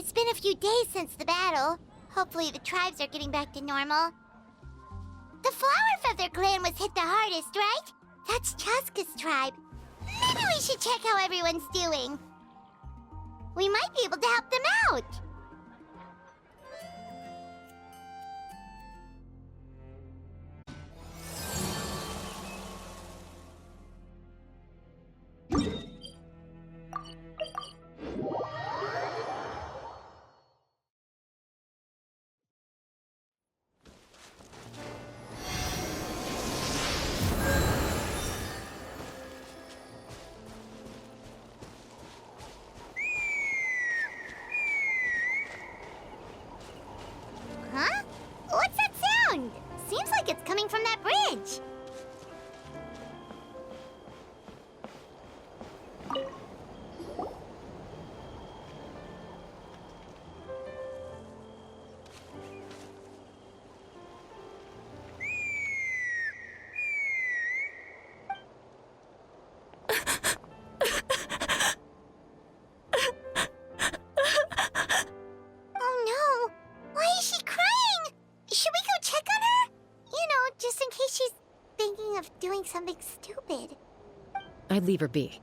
It's been a few days since the battle. Hopefully the tribes are getting back to normal. The Flower Feather clan was hit the hardest, right? That's Chaska's tribe. Maybe we should check how everyone's doing. We might be able to help them out. Huh? What's that sound? Seems like it's coming from that bridge. Oh no! Why is she crying? Should we go check on her? You know, just in case she's thinking of doing something stupid. I'd leave her be.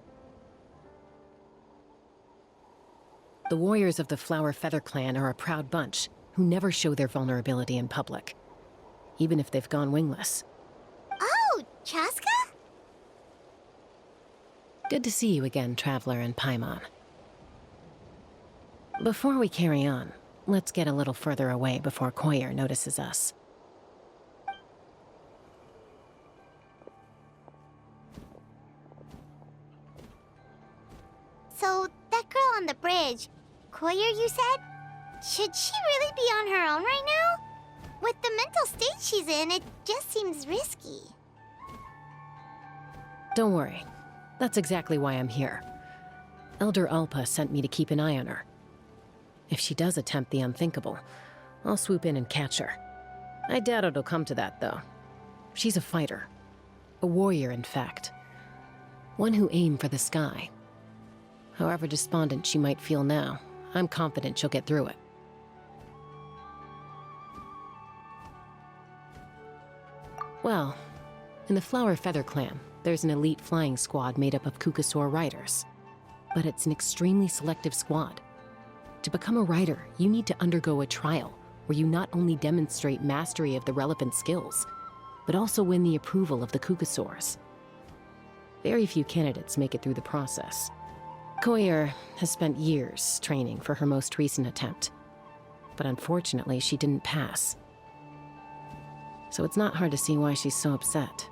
The warriors of the Flower Feather clan are a proud bunch who never show their vulnerability in public, even if they've gone wingless. Oh, Chaska? Good to see you again, Traveler and Paimon. Before we carry on, let's get a little further away before Koyer notices us. So, that girl on the bridge, Koyer, you said? Should she really be on her own right now? With the mental state she's in, it just seems risky. Don't worry. That's exactly why I'm here. Elder Alpa sent me to keep an eye on her. If she does attempt the unthinkable, I'll swoop in and catch her. I doubt it'll come to that, though. She's a fighter. A warrior, in fact. One who aimed for the sky. However despondent she might feel now, I'm confident she'll get through it. Well, in the Flower Feather clan, there's an elite flying squad made up of Kukasaur riders. But it's an extremely selective squad. To become a rider, you need to undergo a trial where you not only demonstrate mastery of the relevant skills, but also win the approval of the Kukasaurs. Very few candidates make it through the process. Koyer has spent years training for her most recent attempt, but unfortunately she didn't pass. So it's not hard to see why she's so upset.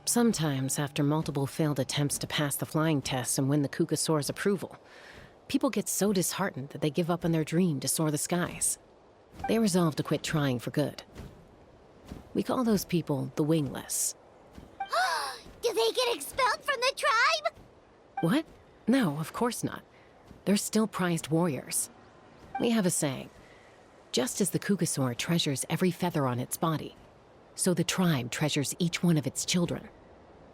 Sometimes, after multiple failed attempts to pass the flying test and win the Kukasaur's approval, people get so disheartened that they give up on their dream to soar the skies. They resolve to quit trying for good. We call those people the wingless. Do they get expelled from the tribe? What? No, of course not. They're still prized warriors. We have a saying. Just as the Kukasaur treasures every feather on its body, so the tribe treasures each one of its children.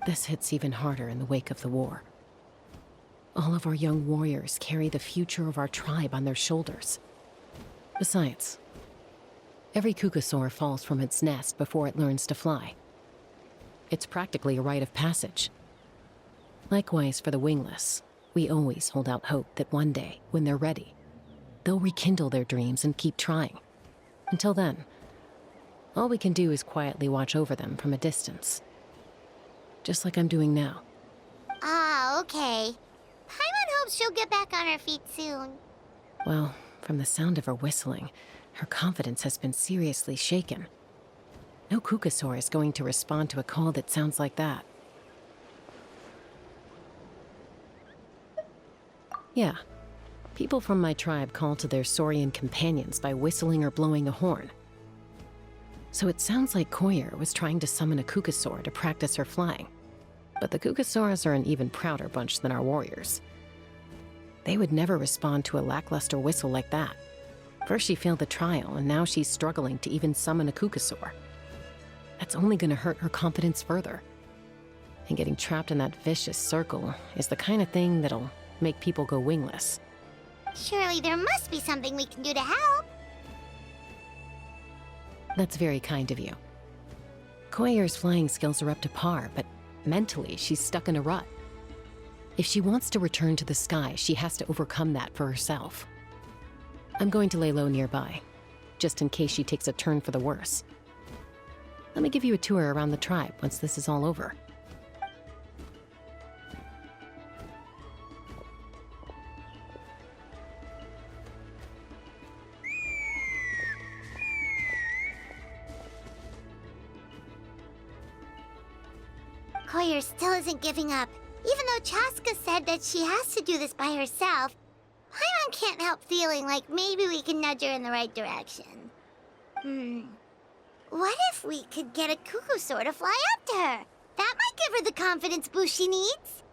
This hits even harder in the wake of the war. All of our young warriors carry the future of our tribe on their shoulders. Besides, every Kukasaur falls from its nest before it learns to fly. It's practically a rite of passage. Likewise for the wingless, we always hold out hope that one day, when they're ready, they'll rekindle their dreams and keep trying. Until then, all we can do is quietly watch over them from a distance. Just like I'm doing now. Ah, okay. Paimon hopes she'll get back on her feet soon. Well, from the sound of her whistling, her confidence has been seriously shaken. No Kukasaur is going to respond to a call that sounds like that. Yeah, people from my tribe call to their saurian companions by whistling or blowing a horn. So it sounds like Koyer was trying to summon a Kukasaur to practice her flying. But the Kukasaurs are an even prouder bunch than our warriors. They would never respond to a lackluster whistle like that. First she failed the trial, and now she's struggling to even summon a Kukasaur. That's only going to hurt her confidence further. And getting trapped in that vicious circle is the kind of thing that'll make people go wingless. Surely there must be something we can do to help. That's very kind of you. Koyer's flying skills are up to par, but mentally she's stuck in a rut. If she wants to return to the sky, she has to overcome that for herself. I'm going to lay low nearby, just in case she takes a turn for the worse. Let me give you a tour around the tribe once this is all over. Koyer still isn't giving up. Even though Chaska said that she has to do this by herself, Paimon can't help feeling like maybe we can nudge her in the right direction. What if we could get a cuckoo to fly up to her? That might give her the confidence boost she needs.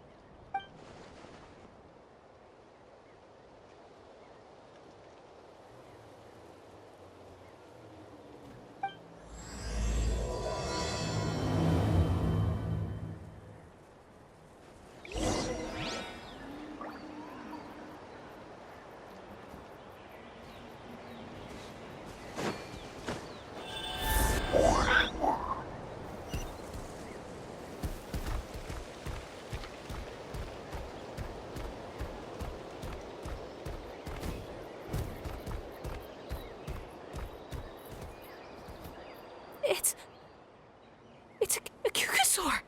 It's a cuckoosaur.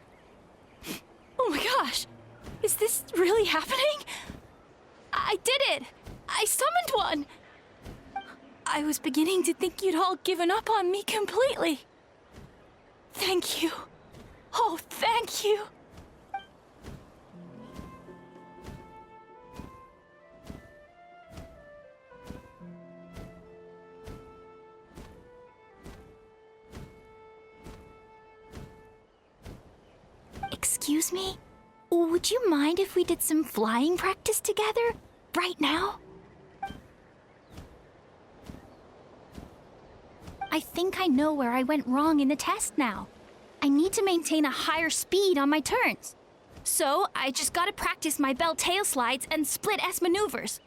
Oh my gosh. Is this really happening? I did it. I summoned one. I was beginning to think you'd all given up on me completely. Thank you. Oh, thank you. Excuse me? Would you mind if we did some flying practice together? Right now? I think I know where I went wrong in the test now. I need to maintain a higher speed on my turns. So, I just gotta practice my bell tail slides and split S maneuvers.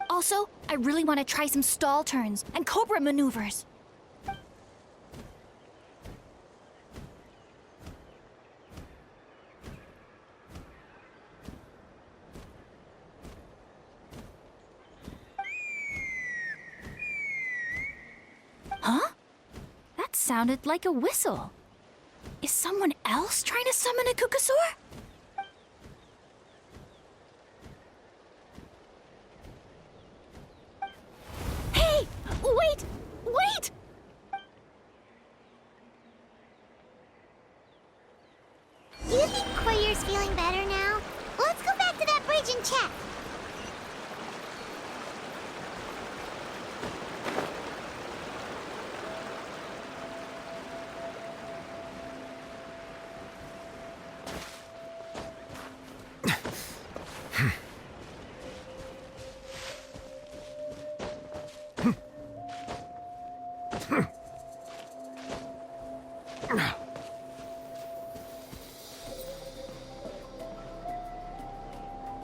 Also, I really want to try some stall turns and cobra maneuvers. Huh? That sounded like a whistle. Is someone else trying to summon a cuckoosaur? Hey! Wait! Wait! Do you think Koyer's feeling better now? Let's go back to that bridge and check.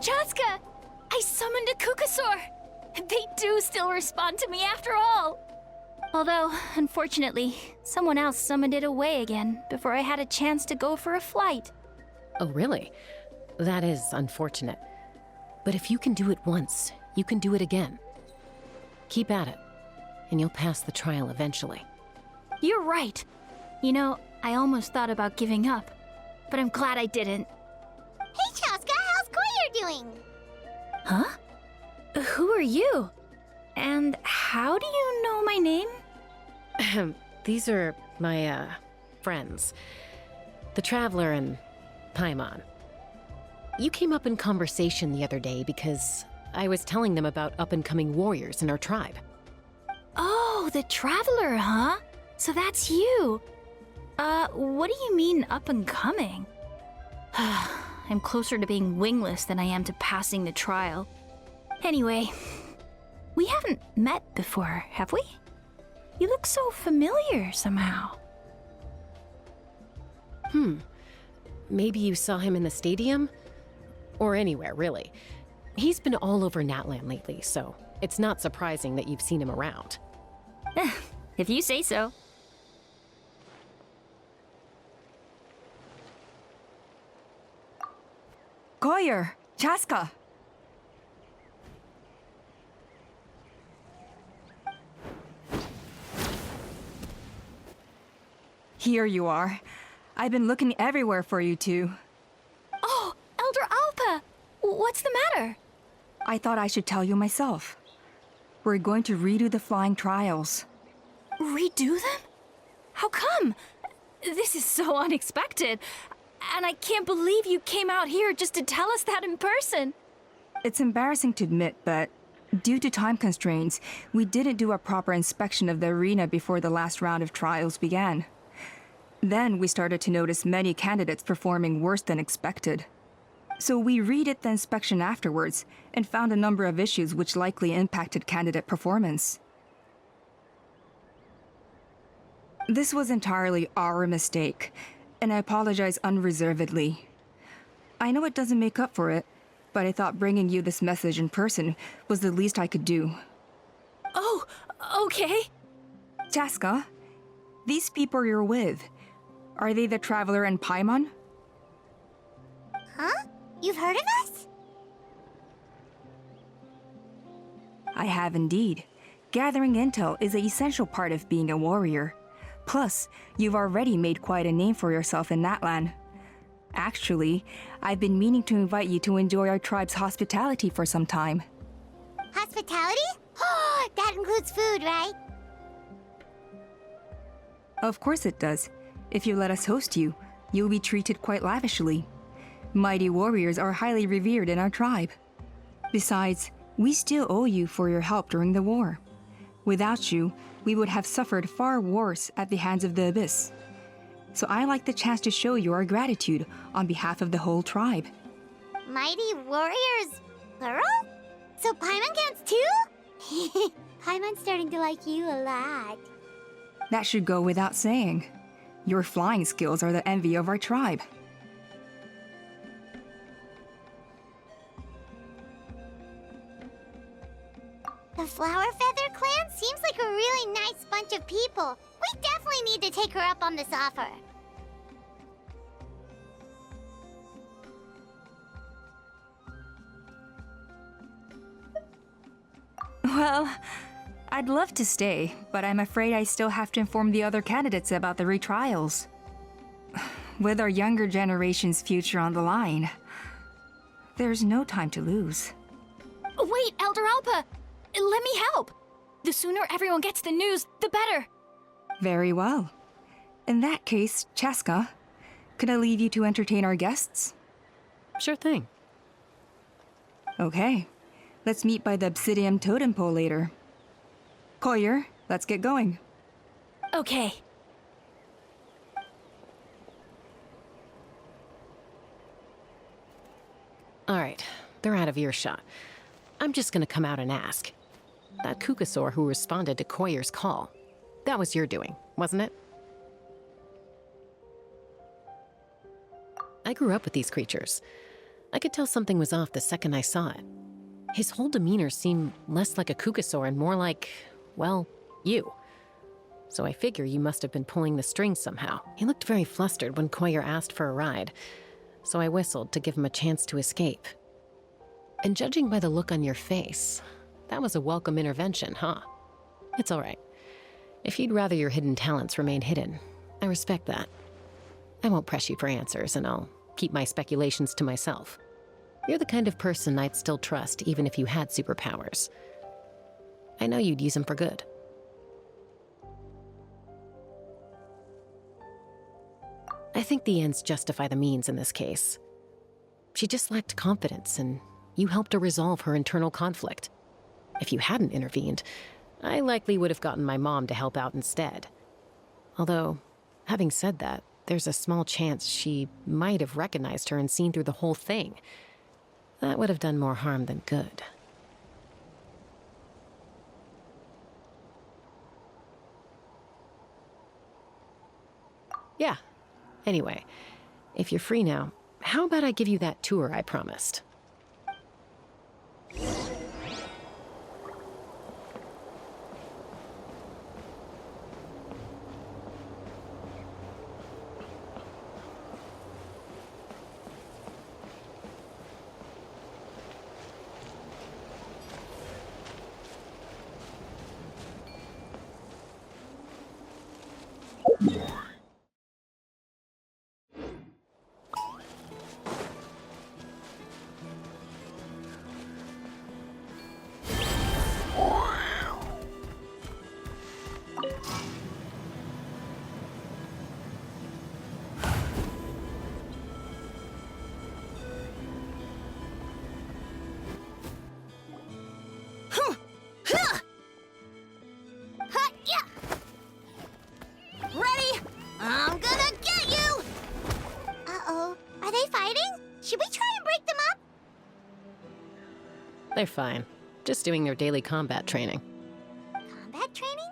Chaska! I summoned a cuckoosaur! They do still respond to me after all! Although, unfortunately, someone else summoned it away again before I had a chance to go for a flight. Oh, really? That is unfortunate. But if you can do it once, you can do it again. Keep at it, and you'll pass the trial eventually. You're right. You know, I almost thought about giving up, but I'm glad I didn't. Hey, Chaska, how's Koyer doing? Huh? Who are you? And how do you know my name? These are my, friends. The Traveler and Paimon. You came up in conversation the other day because I was telling them about up-and-coming warriors in our tribe. Oh, the Traveler, huh? So that's you. What do you mean up and coming? I'm closer to being wingless than I am to passing the trial. Anyway, we haven't met before, have we? You look so familiar somehow. Maybe you saw him in the stadium? Or anywhere, really. He's been all over Natlan lately, so it's not surprising that you've seen him around. If you say so. Koyer, Chaska. Here you are. I've been looking everywhere for you two. Oh, Elder Alpa! What's the matter? I thought I should tell you myself. We're going to redo the flying trials. Redo them? How come? This is so unexpected. And I can't believe you came out here just to tell us that in person. It's embarrassing to admit, but due to time constraints, we didn't do a proper inspection of the arena before the last round of trials began. Then we started to notice many candidates performing worse than expected. So we redid the inspection afterwards and found a number of issues which likely impacted candidate performance. This was entirely our mistake, and I apologize unreservedly. I know it doesn't make up for it, but I thought bringing you this message in person was the least I could do. Oh, okay. Chaska, these people you're with, are they the Traveler and Paimon? Huh? You've heard of us? I have indeed. Gathering intel is an essential part of being a warrior. Plus, you've already made quite a name for yourself in Natlan. Actually, I've been meaning to invite you to enjoy our tribe's hospitality for some time. Hospitality? Oh, that includes food, right? Of course it does. If you let us host you, you'll be treated quite lavishly. Mighty warriors are highly revered in our tribe. Besides, we still owe you for your help during the war. Without you, we would have suffered far worse at the hands of the Abyss. So I like the chance to show you our gratitude on behalf of the whole tribe. Mighty warriors, plural? So Paimon counts too? Paimon's starting to like you a lot. That should go without saying. Your flying skills are the envy of our tribe. The Flower Feather clan seems like a really nice bunch of people. We definitely need to take her up on this offer. Well, I'd love to stay, but I'm afraid I still have to inform the other candidates about the retrials. With our younger generation's future on the line, there's no time to lose. Wait, Elder Alpa! Let me help! The sooner everyone gets the news, the better! Very well. In that case, Chaska, could I leave you to entertain our guests? Sure thing. Okay. Let's meet by the Obsidian Totem Pole later. Koyer, let's get going. Okay. All right, they're out of earshot. I'm just gonna come out and ask. That Kukasaur who responded to Koyer's call, that was your doing, wasn't it? I grew up with these creatures. I could tell something was off the second I saw it. His whole demeanor seemed less like a Kukasaur and more like, well, you. So I figure you must have been pulling the strings somehow. He looked very flustered when Koyer asked for a ride, so I whistled to give him a chance to escape. And judging by the look on your face, that was a welcome intervention, huh? It's all right. If you'd rather your hidden talents remain hidden, I respect that. I won't press you for answers, and I'll keep my speculations to myself. You're the kind of person I'd still trust even if you had superpowers. I know you'd use them for good. I think the ends justify the means in this case. She just lacked confidence, and you helped her resolve her internal conflict. If you hadn't intervened, I likely would have gotten my mom to help out instead. Although, having said that, there's a small chance she might have recognized her and seen through the whole thing. That would have done more harm than good. Yeah. Anyway, if you're free now, how about I give you that tour I promised? They're fine. Just doing their daily combat training. Combat training?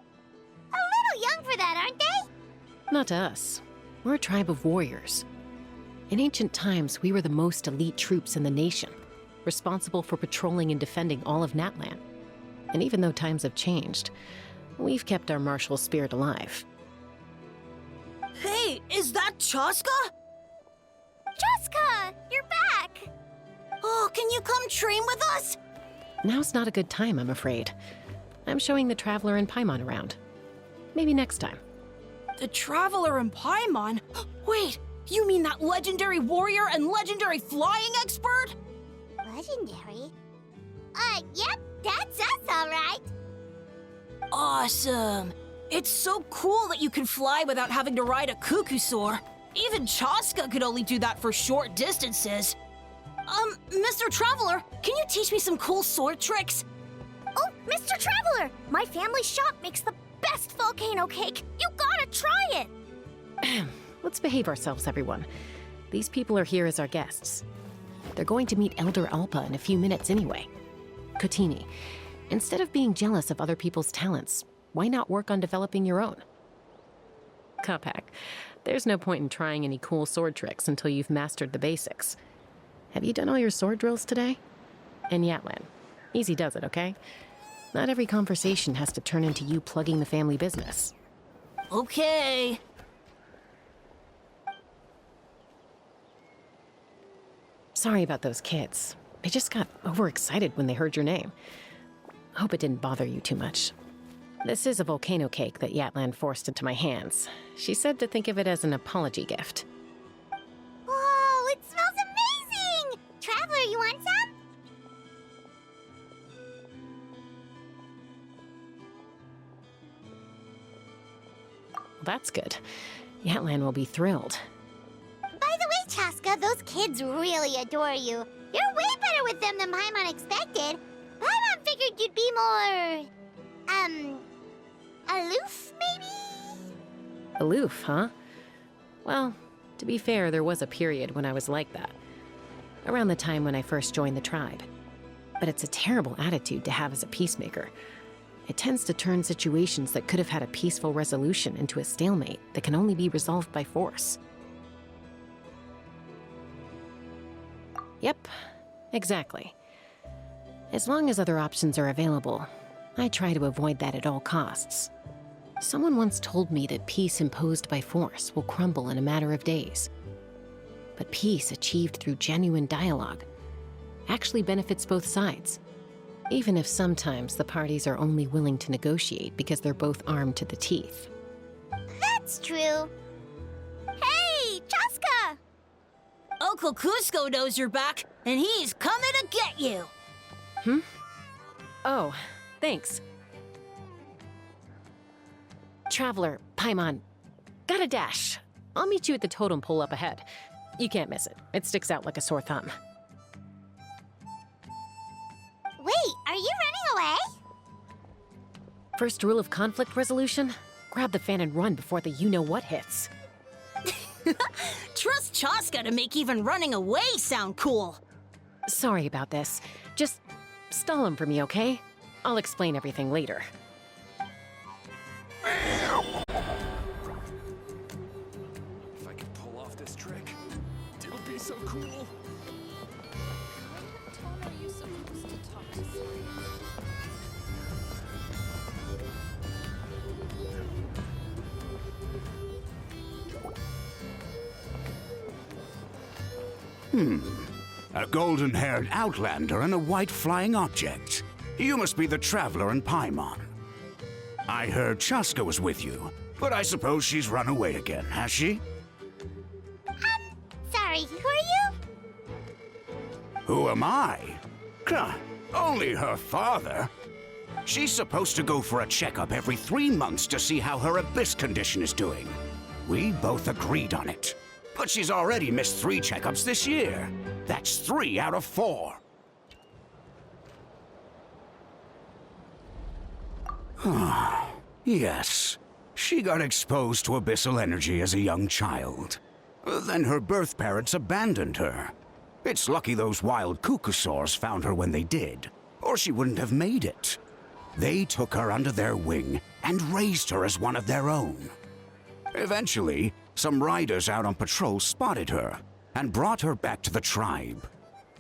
A little young for that, aren't they? Not to us. We're a tribe of warriors. In ancient times, we were the most elite troops in the nation, responsible for patrolling and defending all of Natlan. And even though times have changed, we've kept our martial spirit alive. Hey, is that Chaska? Chaska, you're back! Oh, can you come train with us? Now's not a good time, I'm afraid. I'm showing the Traveler and Paimon around. Maybe next time. The Traveler and Paimon? Wait, you mean that legendary warrior and legendary flying expert? Legendary? Yep, that's us, all right. Awesome. It's so cool that you can fly without having to ride a cuckoosaur. Even Chaska could only do that for short distances. Mr. Traveler, can you teach me some cool sword tricks? Oh, Mr. Traveler! My family shop makes the best volcano cake. You gotta try it! Let's behave ourselves, everyone. These people are here as our guests. They're going to meet Elder Alpa in a few minutes anyway. Kotini, instead of being jealous of other people's talents, why not work on developing your own? Kapak, there's no point in trying any cool sword tricks until you've mastered the basics. Have you done all your sword drills today? And Yatlan, easy does it, okay? Not every conversation has to turn into you plugging the family business. Okay. Sorry about those kids. They just got overexcited when they heard your name. Hope it didn't bother you too much. This is a volcano cake that Yatlan forced into my hands. She said to think of it as an apology gift. Whoa, it smells amazing! Traveler, you want some? That's good. Yatlan will be thrilled. By the way, Chaska, those kids really adore you. You're way better with them than Paimon expected. Paimon figured you'd be more... aloof, maybe? Aloof, huh? Well, to be fair, there was a period when I was like that. Around the time when I first joined the tribe. But it's a terrible attitude to have as a peacemaker. It tends to turn situations that could have had a peaceful resolution into a stalemate that can only be resolved by force. Yep, exactly. As long as other options are available, I try to avoid that at all costs. Someone once told me that peace imposed by force will crumble in a matter of days. But peace achieved through genuine dialogue actually benefits both sides, even if sometimes the parties are only willing to negotiate because they're both armed to the teeth. That's true. Hey, Chaska! Uncle Cusco knows you're back, and he's coming to get you. Oh, thanks. Traveler, Paimon, got a dash. I'll meet you at the totem pole up ahead. You can't miss it. It sticks out like a sore thumb. Wait, are you running away? First rule of conflict resolution? Grab the fan and run before the you-know-what hits. Trust Chaska to make even running away sound cool. Sorry about this. Just stall him for me, okay? I'll explain everything later. If I can pull off this trick, it'll be so cool. A golden-haired outlander and a white flying object. You must be the traveler in Paimon. I heard Chaska was with you, but I suppose she's run away again, has she? Sorry, who are you? Who am I? Only her father. She's supposed to go for a checkup every 3 months to see how her abyss condition is doing. We both agreed on it. But she's already missed 3 checkups this year. That's 3 out of 4. Yes. She got exposed to abyssal energy as a young child. Then her birth parents abandoned her. It's lucky those wild cuckosaurs found her when they did, or she wouldn't have made it. They took her under their wing and raised her as one of their own. Eventually, some riders out on patrol spotted her and brought her back to the tribe.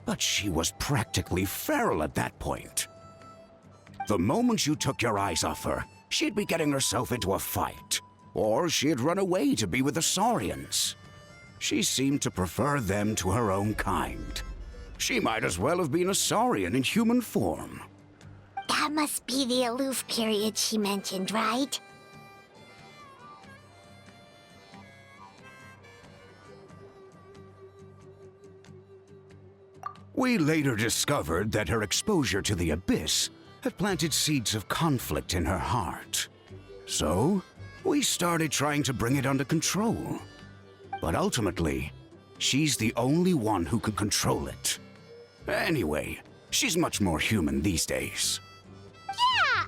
But she was practically feral at that point. The moment you took your eyes off her, she'd be getting herself into a fight, or she'd run away to be with the Saurians. She seemed to prefer them to her own kind. She might as well have been a Saurian in human form. That must be the aloof period she mentioned, right? We later discovered that her exposure to the abyss had planted seeds of conflict in her heart. So, we started trying to bring it under control. But ultimately, she's the only one who can control it. Anyway, she's much more human these days. Yeah,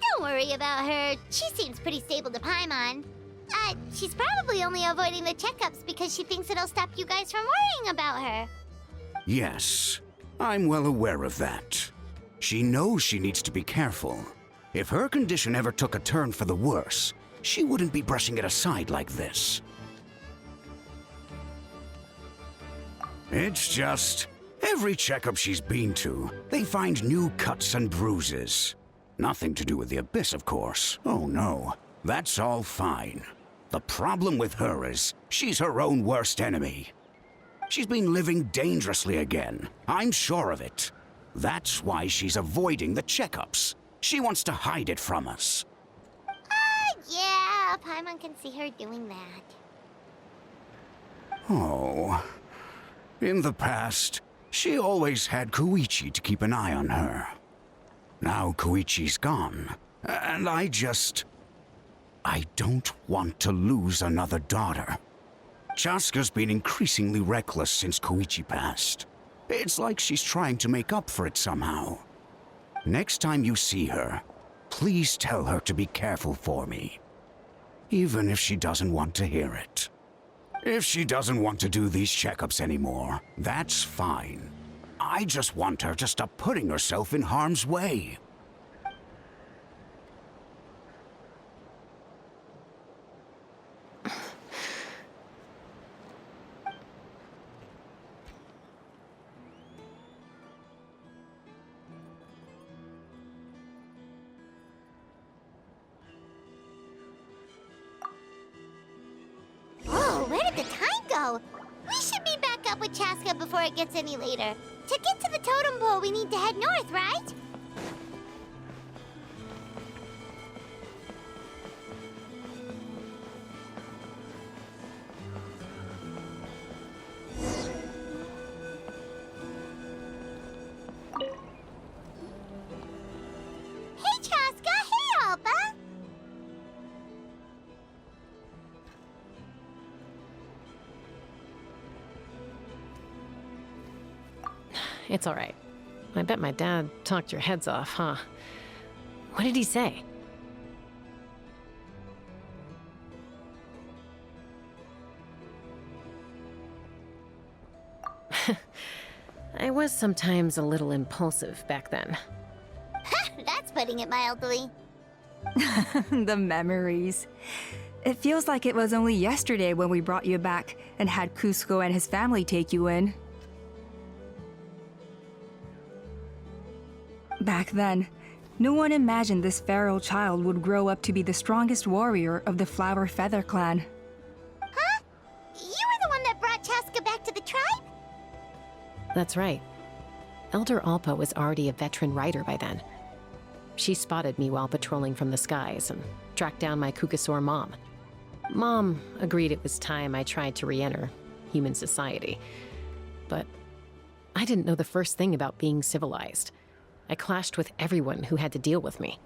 don't worry about her. She seems pretty stable to Paimon. She's probably only avoiding the checkups because she thinks it'll stop you guys from worrying about her. Yes, I'm well aware of that. She knows she needs to be careful. If her condition ever took a turn for the worse, she wouldn't be brushing it aside like this. It's just, every checkup she's been to, they find new cuts and bruises. Nothing to do with the abyss, of course. Oh no, that's all fine. The problem with her is, she's her own worst enemy. She's been living dangerously again. I'm sure of it. That's why she's avoiding the checkups. She wants to hide it from us. Yeah, Paimon can see her doing that. Oh. In the past, she always had Koichi to keep an eye on her. Now Koichi's gone, and I don't want to lose another daughter. Chaska's been increasingly reckless since Koichi passed. It's like she's trying to make up for it somehow. Next time you see her, please tell her to be careful for me. Even if she doesn't want to hear it. If she doesn't want to do these checkups anymore, that's fine. I just want her to stop putting herself in harm's way. Whoa, where did the time go? We should be back up with Chaska before it gets any later. To get to the totem pole, we need to head north, right? Hey, Chaska! Hey, Alba! It's all right. I bet my dad talked your heads off, huh? What did he say? I was sometimes a little impulsive back then. That's putting it mildly. The memories. It feels like it was only yesterday when we brought you back and had Cusco and his family take you in. Back then, no one imagined this feral child would grow up to be the strongest warrior of the Flower Feather clan. Huh? You were the one that brought Chaska back to the tribe? That's right. Elder Alpa was already a veteran rider by then. She spotted me while patrolling from the skies and tracked down my Kukasaur mom. Mom agreed it was time I tried to re-enter human society. But I didn't know the first thing about being civilized. I clashed with everyone who had to deal with me.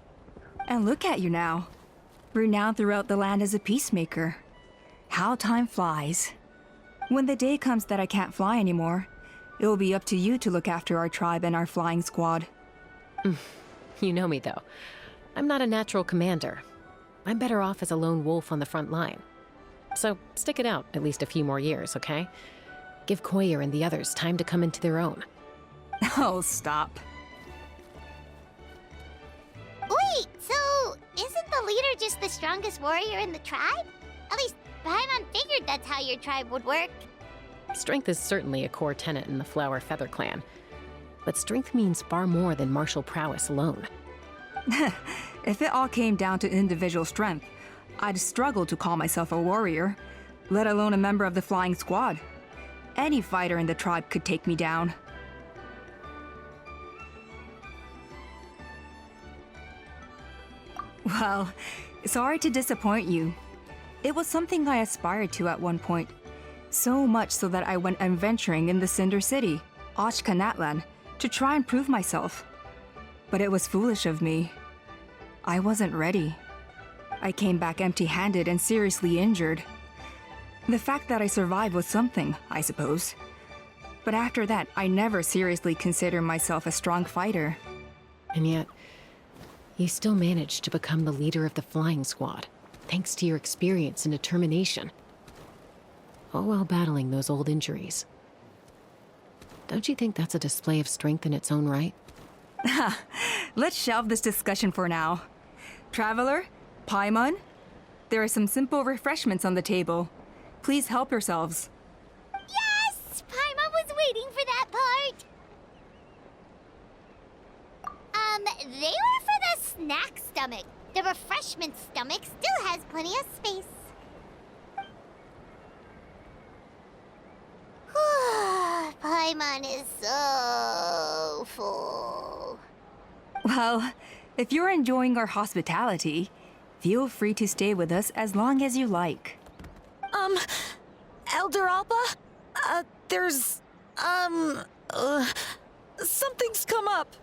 And look at you now. Renowned throughout the land as a peacemaker. How time flies. When the day comes that I can't fly anymore, it will be up to you to look after our tribe and our flying squad. You know me, though. I'm not a natural commander. I'm better off as a lone wolf on the front line. So stick it out at least a few more years, okay? Give Koyer and the others time to come into their own. Oh, stop. Wait, so isn't the leader just the strongest warrior in the tribe? At least Paimon figured that's how your tribe would work. Strength is certainly a core tenet in the Flower Feather clan. But strength means far more than martial prowess alone. If it all came down to individual strength, I'd struggle to call myself a warrior, let alone a member of the flying squad. Any fighter in the tribe could take me down. Well, sorry to disappoint you. It was something I aspired to at one point. So much so that I went adventuring in the Cinder City, Ochka Natlan, to try and prove myself. But it was foolish of me. I wasn't ready. I came back empty-handed and seriously injured. The fact that I survived was something, I suppose. But after that, I never seriously considered myself a strong fighter. And yet, you still managed to become the leader of the flying squad, thanks to your experience and determination. All while battling those old injuries. Don't you think that's a display of strength in its own right? Let's shelve this discussion for now. Traveler, Paimon, there are some simple refreshments on the table. Please help yourselves. Yes! Paimon was waiting for that part! They were for the snack stomach. The refreshment stomach still has plenty of space. Paimon is so full. Well, if you're enjoying our hospitality, feel free to stay with us as long as you like. Elder Alpa? Something's come up.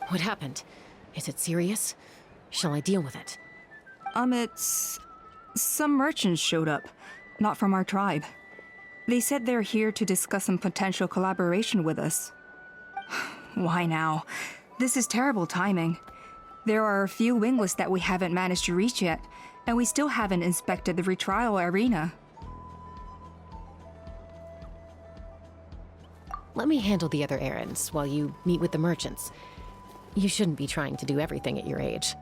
What happened? Is it serious? Shall I deal with it? It's... Some merchants showed up, not from our tribe. They said they're here to discuss some potential collaboration with us. Why now? This is terrible timing. There are a few wingless that we haven't managed to reach yet, and we still haven't inspected the retrial arena. Let me handle the other errands while you meet with the merchants. You shouldn't be trying to do everything at your age.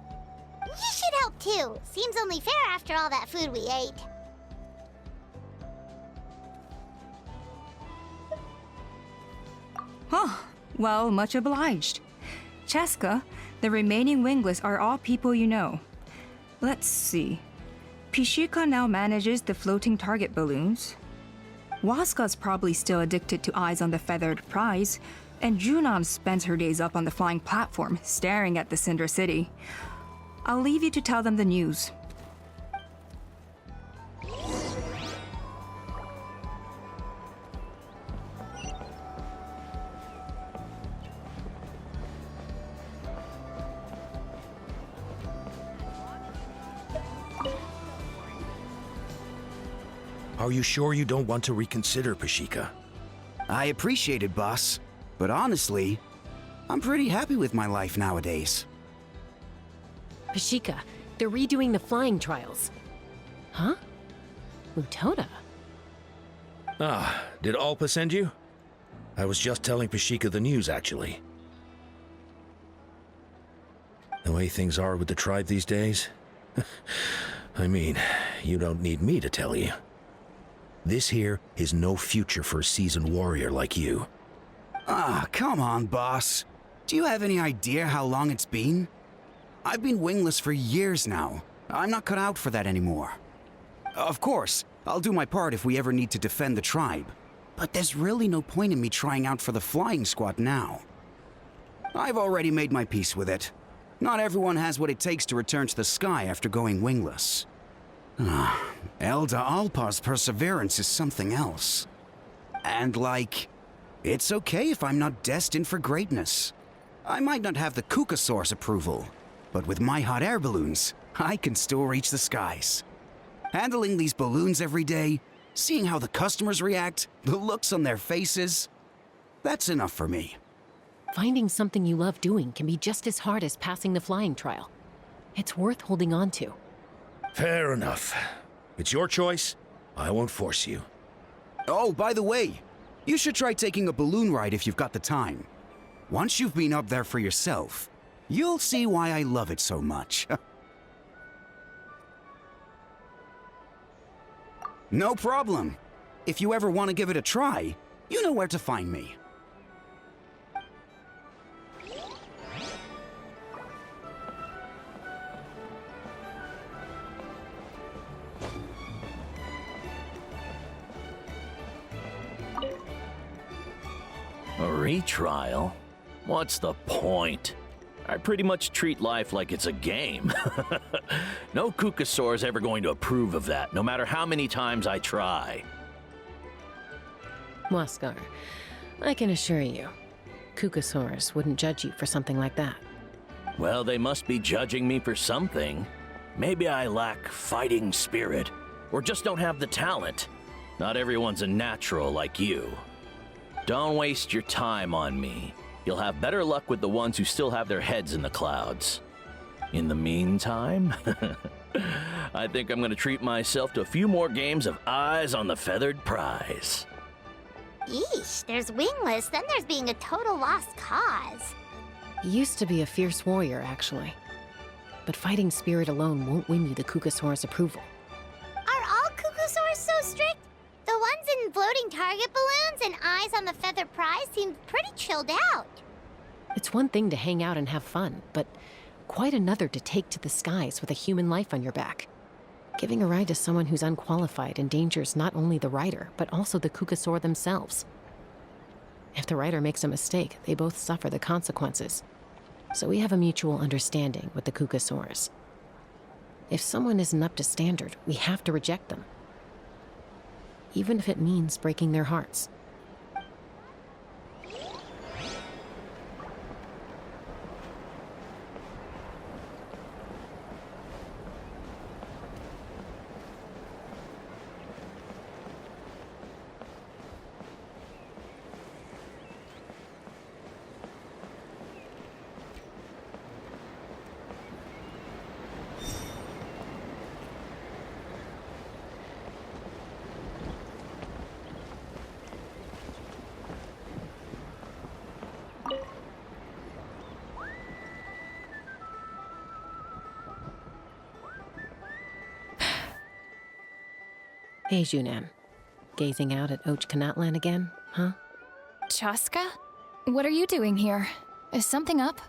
You should help too. Seems only fair after all that food we ate. Huh. Well, much obliged. Chaska, the remaining wingless are all people you know. Let's see. Pishika now manages the floating target balloons. Waska's probably still addicted to eyes on the feathered prize, and Junon spends her days up on the flying platform, staring at the Cinder City. I'll leave you to tell them the news. Are you sure you don't want to reconsider, Pashika? I appreciate it, boss. But honestly, I'm pretty happy with my life nowadays. Pashika, they're redoing the flying trials. Huh? Mutoda? Ah, did Alpa send you? I was just telling Pashika the news, actually. The way things are with the tribe these days? I mean, you don't need me to tell you. This here is no future for a seasoned warrior like you. Ah, come on, boss. Do you have any idea how long it's been? I've been wingless for years now. I'm not cut out for that anymore. Of course, I'll do my part if we ever need to defend the tribe. But there's really no point in me trying out for the flying squad now. I've already made my peace with it. Not everyone has what it takes to return to the sky after going wingless. Elda Alpa's perseverance is something else. And it's okay if I'm not destined for greatness. I might not have the Kukasaur's approval, but with my hot air balloons, I can still reach the skies. Handling these balloons every day, seeing how the customers react, the looks on their faces, that's enough for me. Finding something you love doing can be just as hard as passing the flying trial. It's worth holding on to. Fair enough. It's your choice. I won't force you. Oh, by the way, you should try taking a balloon ride if you've got the time. Once you've been up there for yourself, you'll see why I love it so much. No problem. If you ever want to give it a try, you know where to find me. A retrial? What's the point? I pretty much treat life like it's a game. No Kukasaur is ever going to approve of that, no matter how many times I try. Waskar, I can assure you, Kukasaurs wouldn't judge you for something like that. Well, they must be judging me for something. Maybe I lack fighting spirit, or just don't have the talent. Not everyone's a natural like you. Don't waste your time on me. You'll have better luck with the ones who still have their heads in the clouds. In the meantime, I think I'm going to treat myself to a few more games of Eyes on the Feathered Prize. Yeesh, there's wingless, then there's being a total lost cause. You used to be a fierce warrior, actually. But fighting spirit alone won't win you the Kukasaur's approval. Are all Kukasaurs so strict? The ones in floating target balloons and Eyes on the Feathered Prize seem pretty chilled out. It's one thing to hang out and have fun, but quite another to take to the skies with a human life on your back. Giving a ride to someone who's unqualified endangers not only the rider, but also the Kukasaur themselves. If the rider makes a mistake, they both suffer the consequences. So we have a mutual understanding with the Kukasaurs. If someone isn't up to standard, we have to reject them. Even if it means breaking their hearts. Hey, Junan. Gazing out at Natlan again, huh? Chaska? What are you doing here? Is something up?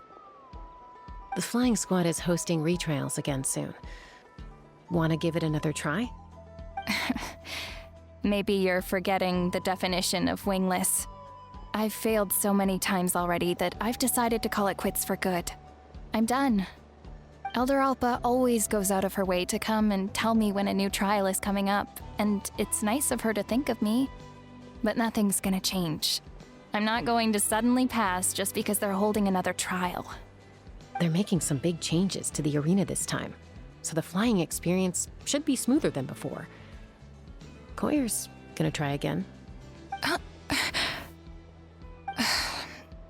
The flying squad is hosting retrials again soon. Want to give it another try? Maybe you're forgetting the definition of wingless. I've failed so many times already that I've decided to call it quits for good. I'm done. Elder Alpa always goes out of her way to come and tell me when a new trial is coming up, and it's nice of her to think of me. But nothing's gonna change. I'm not going to suddenly pass just because they're holding another trial. They're making some big changes to the arena this time, so the flying experience should be smoother than before. Koyer's gonna try again.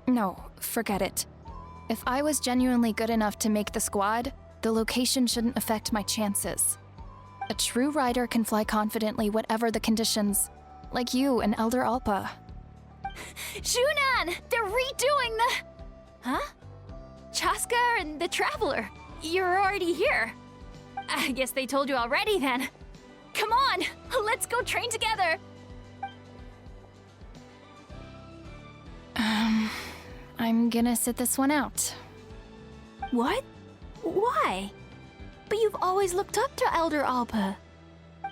No, forget it. If I was genuinely good enough to make the squad, the location shouldn't affect my chances. A true rider can fly confidently whatever the conditions, like you and Elder Alpa. Shunan! They're redoing the... Huh? Chaska and the Traveler. You're already here. I guess they told you already then. Come on, let's go train together. I'm gonna sit this one out. What? Why? But you've always looked up to Elder Alpa.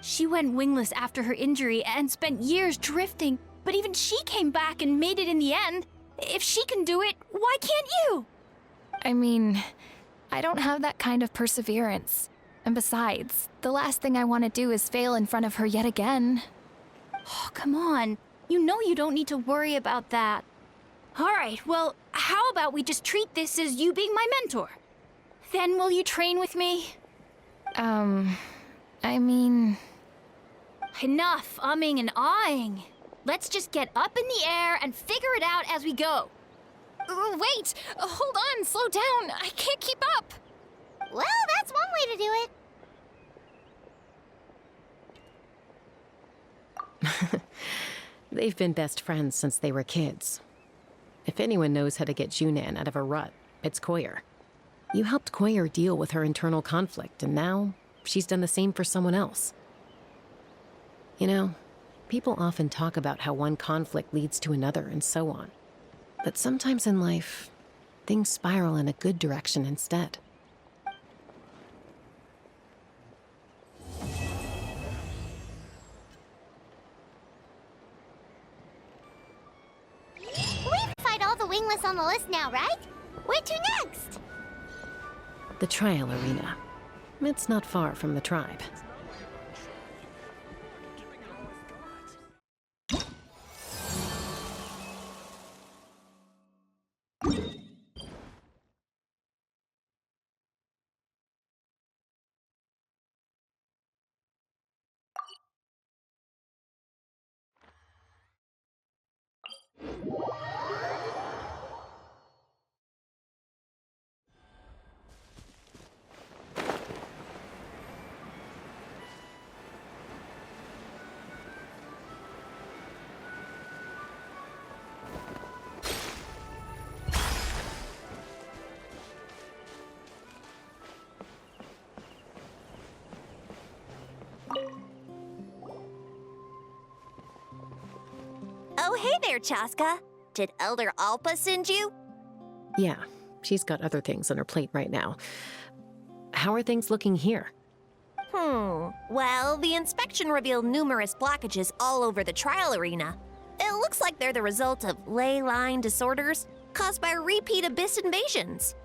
She went wingless after her injury and spent years drifting, but even she came back and made it in the end. If she can do it, why can't you? I mean, I don't have that kind of perseverance. And besides, the last thing I want to do is fail in front of her yet again. Oh, come on. You know you don't need to worry about that. All right, well, how about we just treat this as you being my mentor? Then will you train with me? I mean... Enough umming and ahhing. Let's just get up in the air and figure it out as we go. Wait! Hold on, slow down. I can't keep up. Well, that's one way to do it. They've been best friends since they were kids. If anyone knows how to get Junan out of a rut, it's Koyer. You helped Koyer deal with her internal conflict, and now she's done the same for someone else. You know, people often talk about how one conflict leads to another and so on. But sometimes in life, things spiral in a good direction instead. We've fight all the wingless on the list now, right? Where to next? The trial arena. It's not far from the tribe. Oh, hey there, Chaska. Did Elder Alpa send you? Yeah, she's got other things on her plate right now. How are things looking here? Well, the inspection revealed numerous blockages all over the trial arena. It looks like they're the result of ley line disorders caused by repeat abyss invasions.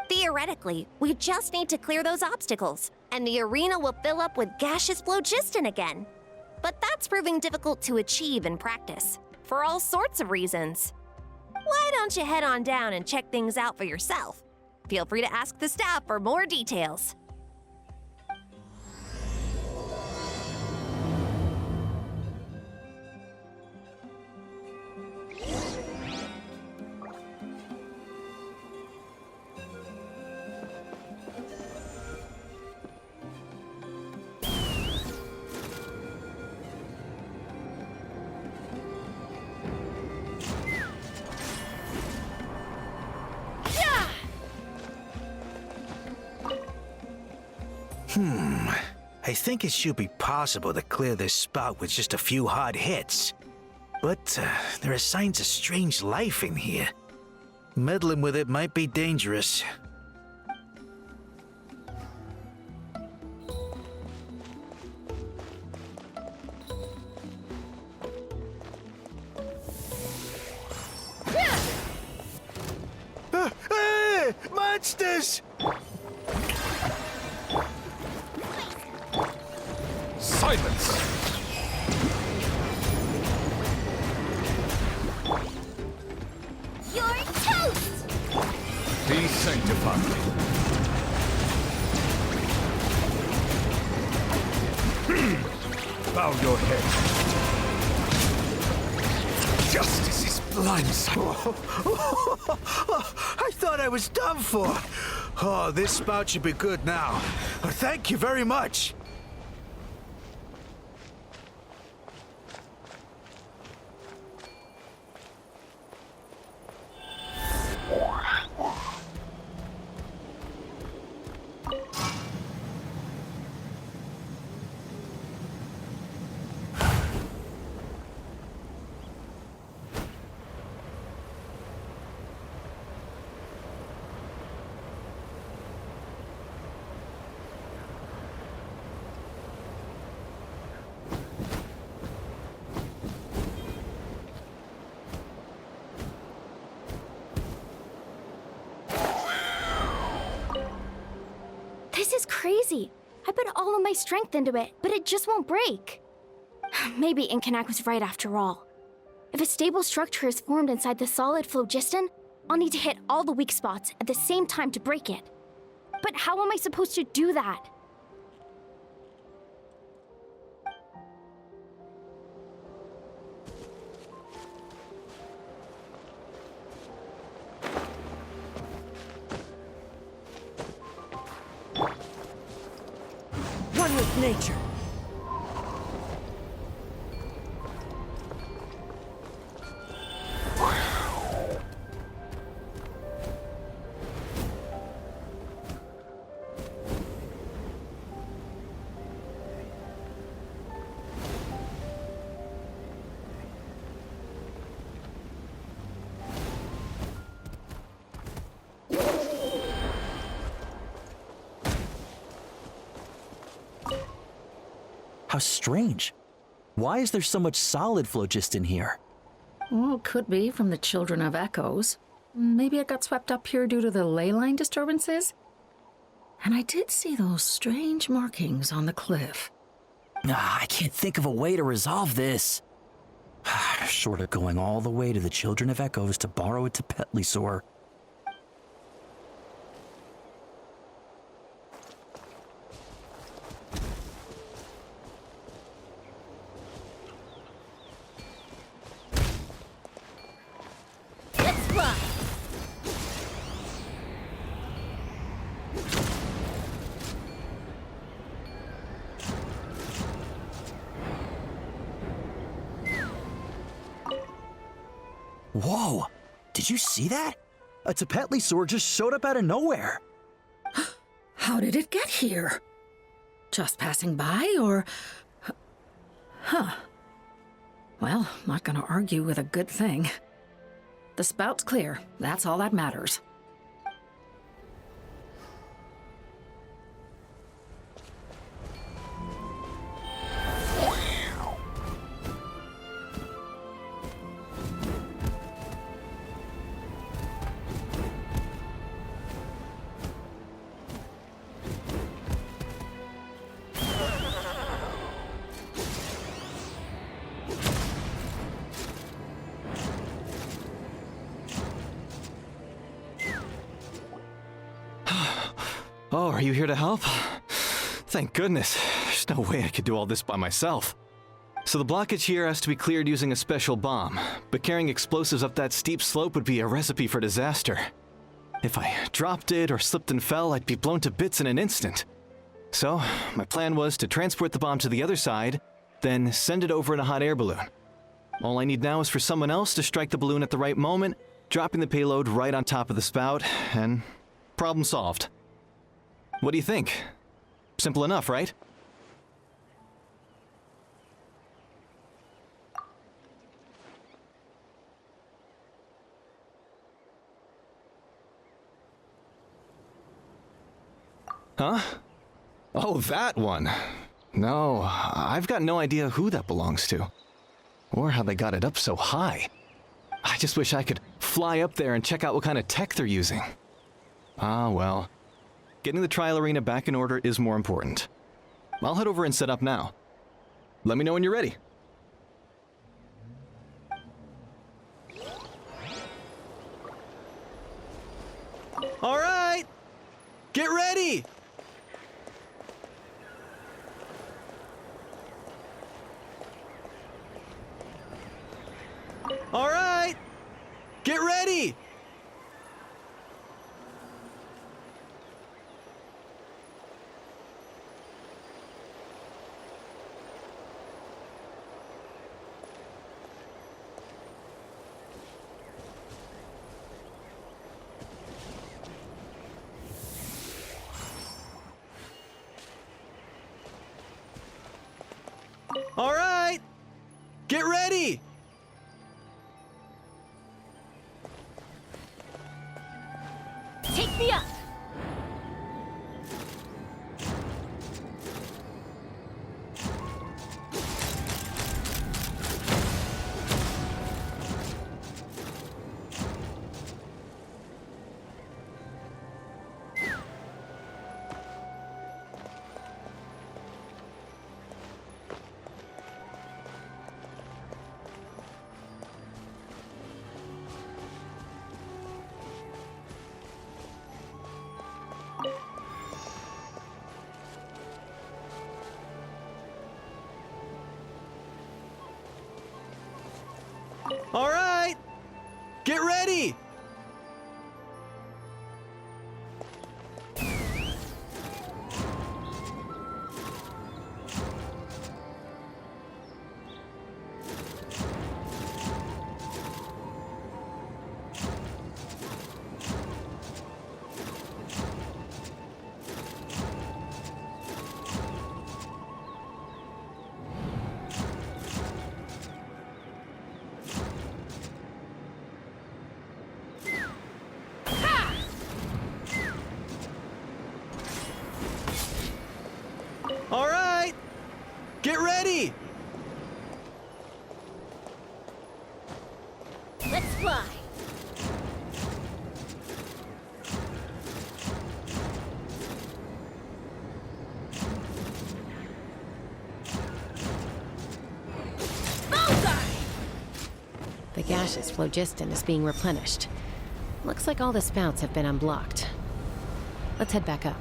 Theoretically, we just need to clear those obstacles, and the arena will fill up with gaseous phlogiston again. But that's proving difficult to achieve in practice, for all sorts of reasons. Why don't you head on down and check things out for yourself? Feel free to ask the staff for more details. I think it should be possible to clear this spout with just a few hard hits. But there are signs of strange life in here. Meddling with it might be dangerous. Hey! Monsters! Silence! You're toast! Be sanctified. Bow your head. Justice is blindsided. I thought I was done for. Oh, this spout should be good now. Thank you very much. crazy. I put all of my strength into it, but it just won't break. Maybe Inkanak was right after all. If a stable structure is formed inside the solid phlogiston, I'll need to hit all the weak spots at the same time to break it. But how am I supposed to do that? One with nature. How strange. Why is there so much solid phlogiston here? Well, could be from the Children of Echoes. Maybe it got swept up here due to the ley line disturbances? And I did see those strange markings on the cliff. I can't think of a way to resolve this. Short of going all the way to the Children of Echoes to borrow a Tapetlisaur. Whoa! Did you see that? A Tapetlisaur just showed up out of nowhere. How did it get here? Just passing by, or... Huh. Well, not gonna argue with a good thing. The spout's clear. That's all that matters. Oh, are you here to help? Thank goodness. There's no way I could do all this by myself. So the blockage here has to be cleared using a special bomb, but carrying explosives up that steep slope would be a recipe for disaster. If I dropped it or slipped and fell, I'd be blown to bits in an instant. So, my plan was to transport the bomb to the other side, then send it over in a hot air balloon. All I need now is for someone else to strike the balloon at the right moment, dropping the payload right on top of the spout, and problem solved. What do you think? Simple enough, right? Huh? Oh, that one. No, I've got no idea who that belongs to. Or how they got it up so high. I just wish I could fly up there and check out what kind of tech they're using. Ah, well. Getting the trial arena back in order is more important. I'll head over and set up now. Let me know when you're ready. All right! Get ready! All right! Get ready! All right! Get ready! Take me up! All right! Get ready! All right! Get ready! Let's fly. The gaseous phlogiston is being replenished. Looks like all the spouts have been unblocked. Let's head back up.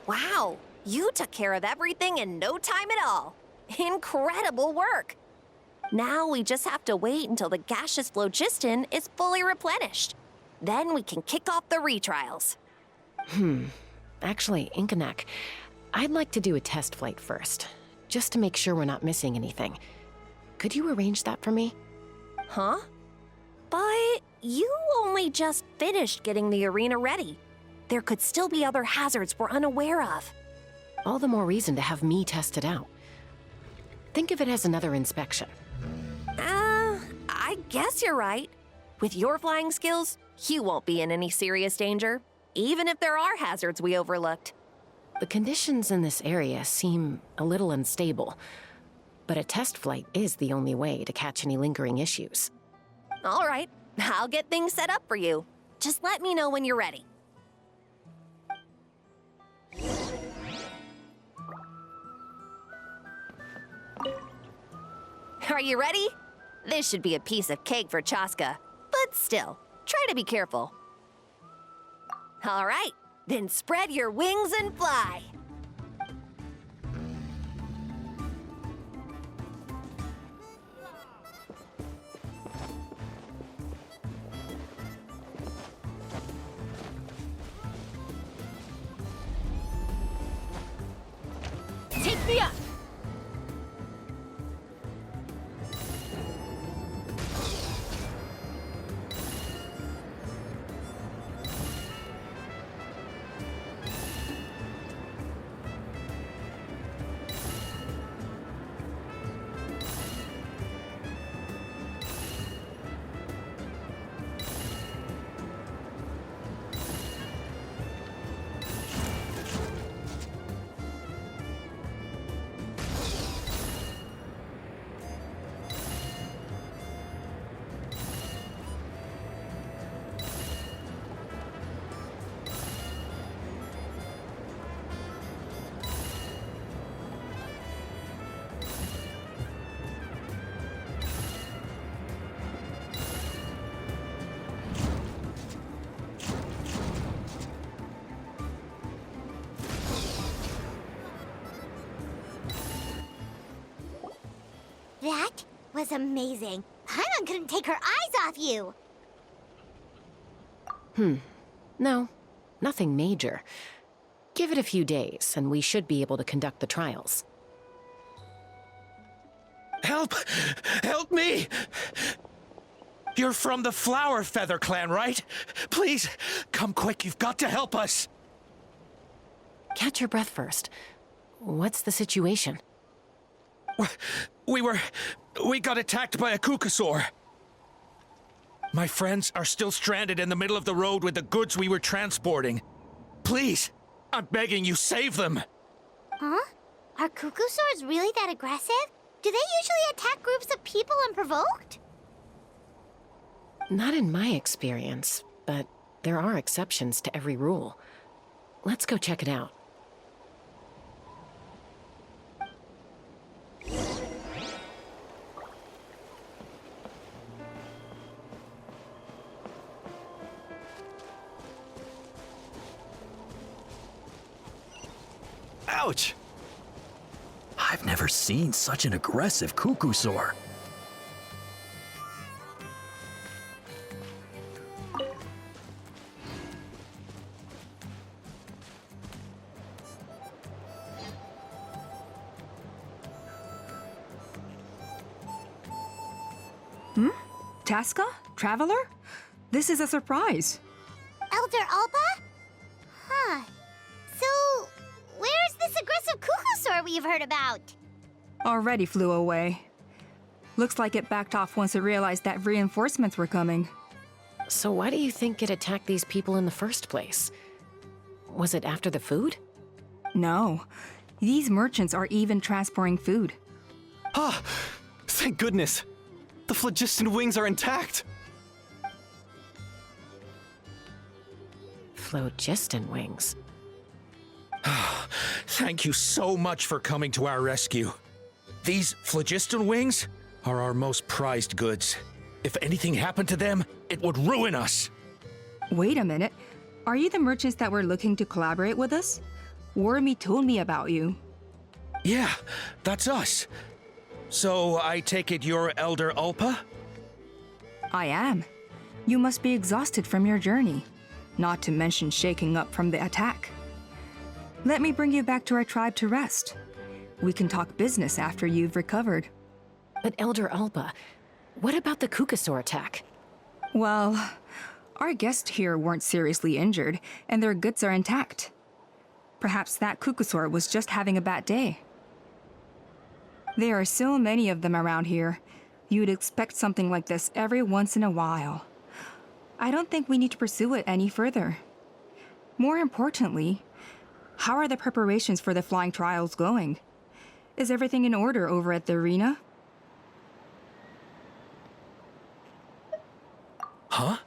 Wow, you took care of everything in no time at all. Incredible work. Now we just have to wait until the gaseous phlogiston is fully replenished. Then we can kick off the retrials. Actually, Inkanak, I'd like to do a test flight first, just to make sure we're not missing anything. Could you arrange that for me? Huh? But you only just finished getting the arena ready. There could still be other hazards we're unaware of. All the more reason to have me test it out. Think of it as another inspection. I guess you're right. With your flying skills, you won't be in any serious danger, even if there are hazards we overlooked. The conditions in this area seem a little unstable, but a test flight is the only way to catch any lingering issues. All right, I'll get things set up for you. Just let me know when you're ready. Are you ready? This should be a piece of cake for Chaska, but still, try to be careful. All right, then spread your wings and fly. Take me up! That was amazing. Paimon couldn't take her eyes off you. No, nothing major. Give it a few days, and we should be able to conduct the trials. Help! Help me! You're from the Flower Feather clan, right? Please, come quick, you've got to help us! Catch your breath first. What's the situation? We got attacked by a Kukasaur. My friends are still stranded in the middle of the road with the goods we were transporting. Please, I'm begging you, save them! Huh? Are Kukusaurs really that aggressive? Do they usually attack groups of people unprovoked? Not in my experience, but there are exceptions to every rule. Let's go check it out. Ouch! I've never seen such an aggressive cuckoosaur. Tasca? Traveler? This is a surprise. Elder Alba? Huh. So, where's this aggressive cuckoosaur we've heard about? Already flew away. Looks like it backed off once it realized that reinforcements were coming. So why do you think it attacked these people in the first place? Was it after the food? No. These merchants are even transporting food. Ah! Thank goodness! The phlogiston wings are intact! Phlogiston wings. Thank you so much for coming to our rescue. These phlogiston wings are our most prized goods. If anything happened to them, it would ruin us. Wait a minute. Are you the merchants that were looking to collaborate with us? Wormy told me about you. Yeah, that's us. So I take it you're Elder Ulpa? I am. You must be exhausted from your journey, not to mention shaking up from the attack. Let me bring you back to our tribe to rest. We can talk business after you've recovered. But Elder Alba, what about the cuckoosaur attack? Well, our guests here weren't seriously injured, and their goods are intact. Perhaps that cuckoosaur was just having a bad day. There are so many of them around here. You'd expect something like this every once in a while. I don't think we need to pursue it any further. More importantly, how are the preparations for the flying trials going? Is everything in order over at the arena? Huh?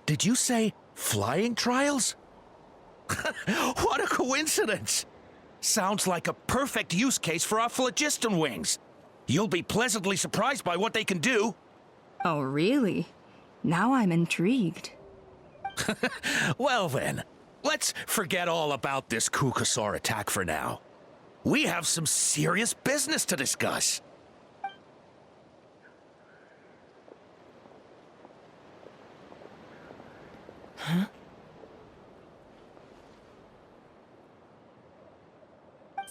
Did you say flying trials? What a coincidence! Sounds like a perfect use case for our phlogiston wings. You'll be pleasantly surprised by what they can do. Oh, really? Now I'm intrigued. Well then, let's forget all about this cuckoosaur attack for now. We have some serious business to discuss. Huh?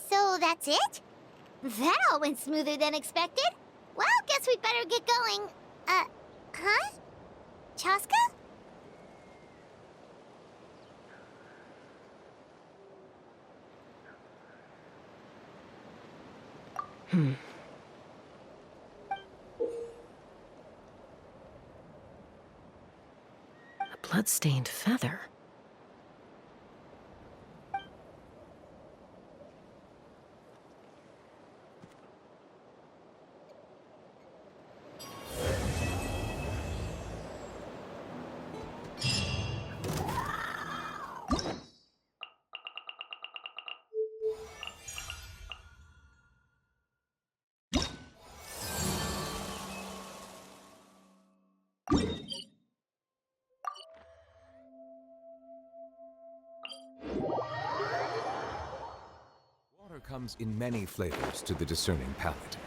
So that's it? That all went smoother than expected. Well, guess we'd better get going. Huh? Chaska? A blood-stained feather. Water comes in many flavors to the discerning palate.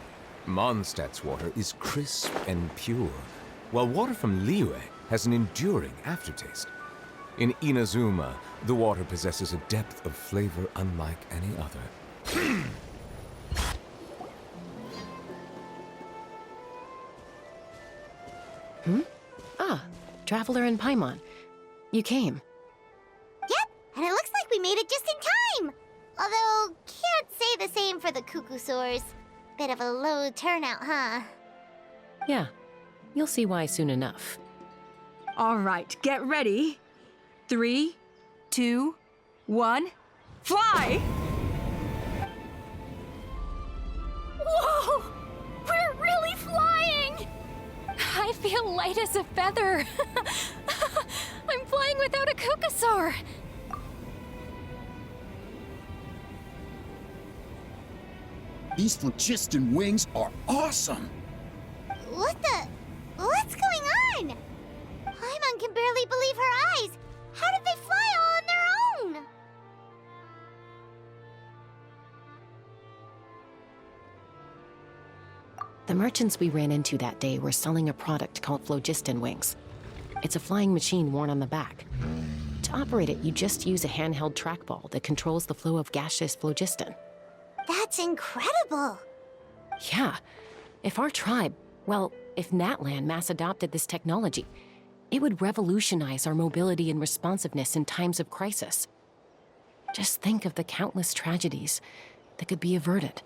Mondstadt's water is crisp and pure, while water from Liyue has an enduring aftertaste. In Inazuma, the water possesses a depth of flavor unlike any other. Ah, Traveler and Paimon. You came. Yep, and it looks like we made it just in time! Although, can't say the same for the cuckoosaurs. Bit of a low turnout, huh? Yeah, you'll see why soon enough. All right, get ready. 3, 2, 1, fly! Whoa! We're really flying! I feel light as a feather. I'm flying without a Kukasaur. These phlogiston wings are awesome! What's going on? Paimon can barely believe her eyes. How did they fly all on their own? The merchants we ran into that day were selling a product called phlogiston wings. It's a flying machine worn on the back. To operate it, you just use a handheld trackball that controls the flow of gaseous phlogiston. That's incredible. Yeah. If our tribe, if Natlan mass adopted this technology, it would revolutionize our mobility and responsiveness in times of crisis. Just think of the countless tragedies that could be averted.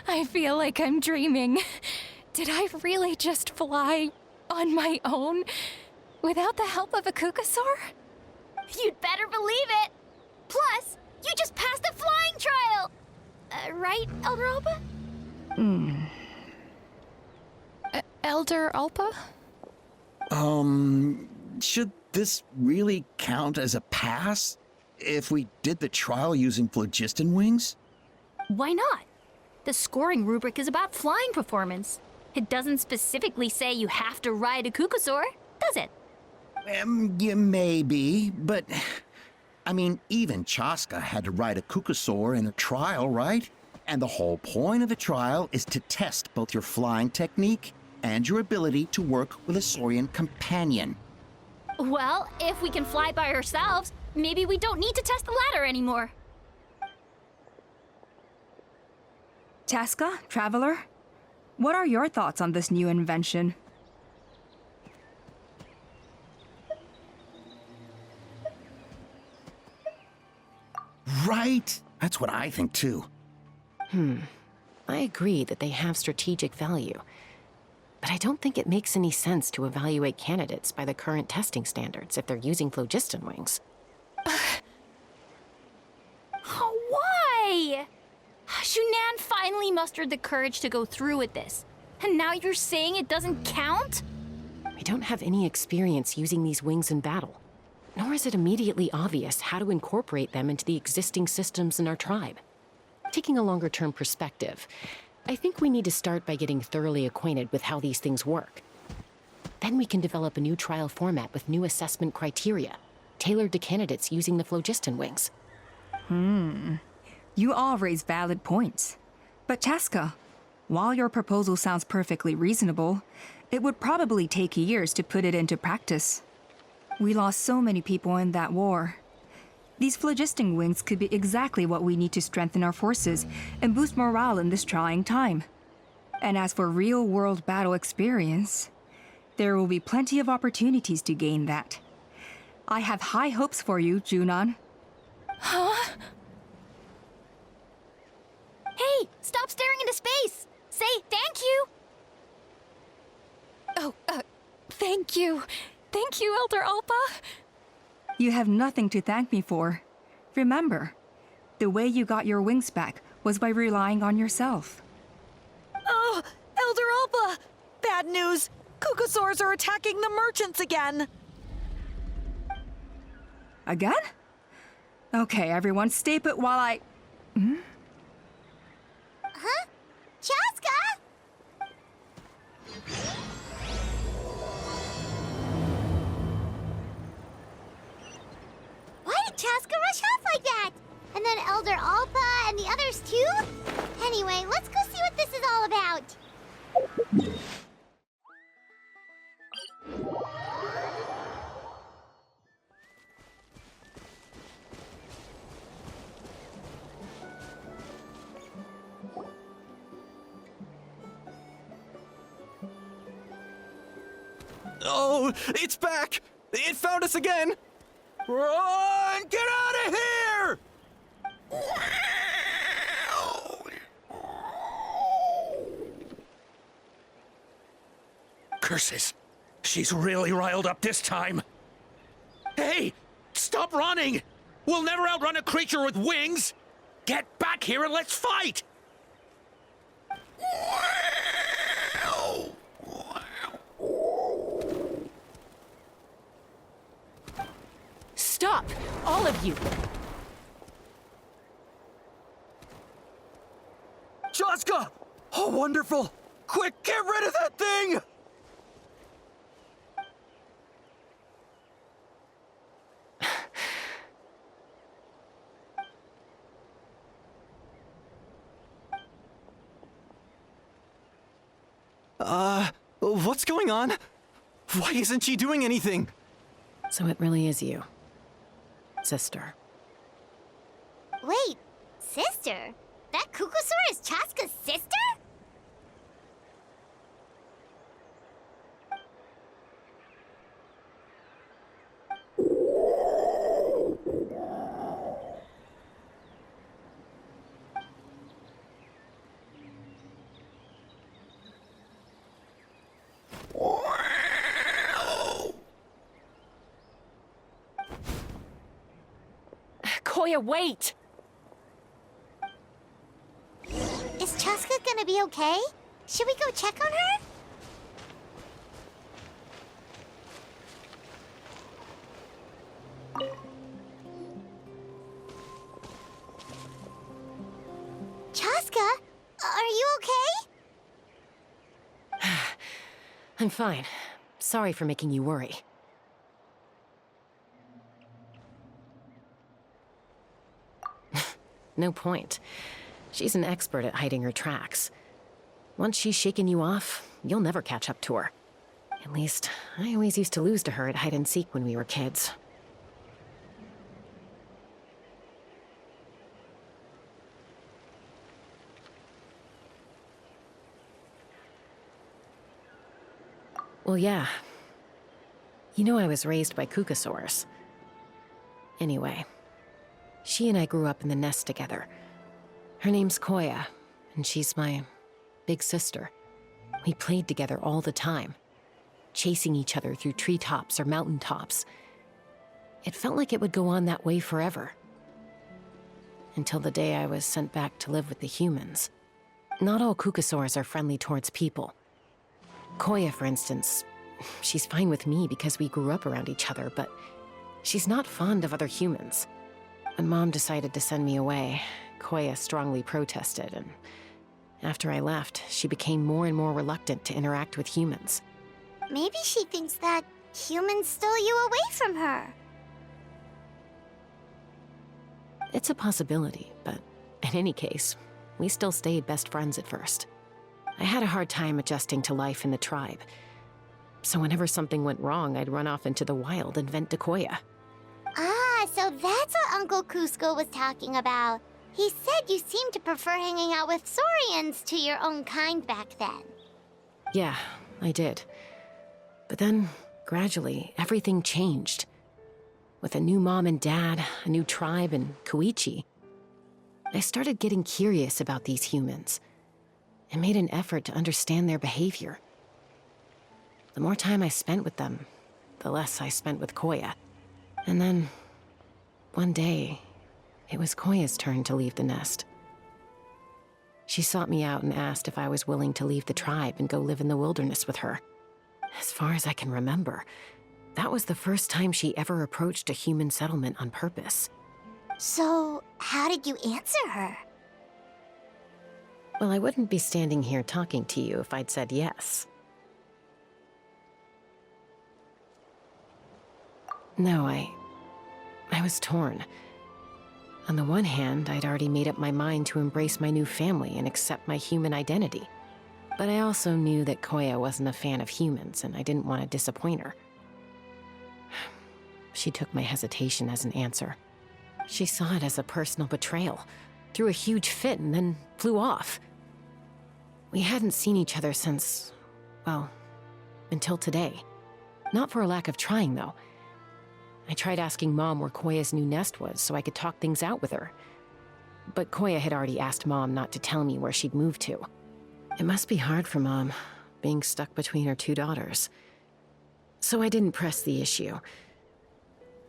I feel like I'm dreaming. Did I really just fly on my own without the help of a Kukasaur? You'd better believe it. Plus, you just passed a flying trial. Right, Elder Alpa? Elder Alpa? Should this really count as a pass if we did the trial using phlogiston wings? Why not? The scoring rubric is about flying performance. It doesn't specifically say you have to ride a Kukasaur, does it? Yeah, maybe, but... I mean, even Chaska had to ride a Kukasaur in a trial, right? And the whole point of the trial is to test both your flying technique and your ability to work with a Saurian companion. Well, if we can fly by ourselves, maybe we don't need to test the ladder anymore. Chaska, Traveler, what are your thoughts on this new invention? Right? That's what I think too. I agree that they have strategic value, but I don't think it makes any sense to evaluate candidates by the current testing standards if they're using phlogiston wings. Why? Shunan finally mustered the courage to go through with this, and now you're saying it doesn't count? We don't have any experience using these wings in battle, nor is it immediately obvious how to incorporate them into the existing systems in our tribe. Taking a longer-term perspective, I think we need to start by getting thoroughly acquainted with how these things work. Then we can develop a new trial format with new assessment criteria, tailored to candidates using the phlogiston wings. You all raise valid points. But Chaska, while your proposal sounds perfectly reasonable, it would probably take years to put it into practice. We lost so many people in that war. These phlogiston wings could be exactly what we need to strengthen our forces and boost morale in this trying time. And as for real-world battle experience, there will be plenty of opportunities to gain that. I have high hopes for you, Junon. Huh? Hey, stop staring into space! Say thank you! Oh, thank you. Thank you, Elder Alpa. You have nothing to thank me for. Remember, the way you got your wings back was by relying on yourself. Oh, Elder Alpa! Bad news! Kukasaurs are attacking the merchants again! Again? Okay, everyone, stay put while I... Huh? Chaska? Why did Chaska rush off like that? And then Elder Alpa and the others too? Anyway, let's go see what this is all about. Oh, it's back! It found us again! Run! Get out of here! Curses! She's really riled up this time. Hey! Stop running! We'll never outrun a creature with wings! Get back here and let's fight! of you! Chaska! Oh, wonderful! Quick, get rid of that thing! What's going on? Why isn't she doing anything? So it really is you, sister. Wait, sister? That Kukusaur is Chaska's sister? Koya, wait! Is Chaska gonna be okay? Should we go check on her? Chaska, are you okay? I'm fine. Sorry for making you worry. No point. She's an expert at hiding her tracks. Once she's shaken you off, you'll never catch up to her. At least, I always used to lose to her at hide-and-seek when we were kids. Well, yeah. You know I was raised by Kukusaurs. Anyway, she and I grew up in the nest together. Her name's Koya, and she's my big sister. We played together all the time, chasing each other through treetops or mountaintops. It felt like it would go on that way forever. Until the day I was sent back to live with the humans. Not all Kukusaurs are friendly towards people. Koya, for instance, she's fine with me because we grew up around each other, but she's not fond of other humans. When Mom decided to send me away, Koya strongly protested, and after I left, she became more and more reluctant to interact with humans. Maybe she thinks that humans stole you away from her. It's a possibility, but in any case, we still stayed best friends at first. I had a hard time adjusting to life in the tribe, so whenever something went wrong, I'd run off into the wild and vent to Koya. Ah, so that's what Uncle Cusco was talking about. He said you seemed to prefer hanging out with Saurians to your own kind back then. Yeah, I did. But then, gradually, everything changed. With a new mom and dad, a new tribe, and Koichi, I started getting curious about these humans, and made an effort to understand their behavior. The more time I spent with them, the less I spent with Koya. And then, one day, it was Koya's turn to leave the nest. She sought me out and asked if I was willing to leave the tribe and go live in the wilderness with her. As far as I can remember, that was the first time she ever approached a human settlement on purpose. So, how did you answer her? Well, I wouldn't be standing here talking to you if I'd said yes. No, I was torn. On the one hand, I'd already made up my mind to embrace my new family and accept my human identity. But I also knew that Koya wasn't a fan of humans, and I didn't want to disappoint her. She took my hesitation as an answer. She saw it as a personal betrayal, threw a huge fit, and then flew off. We hadn't seen each other since, well, until today. Not for a lack of trying, though. I tried asking Mom where Koya's new nest was so I could talk things out with her. But Koya had already asked Mom not to tell me where she'd moved to. It must be hard for Mom, being stuck between her two daughters. So I didn't press the issue.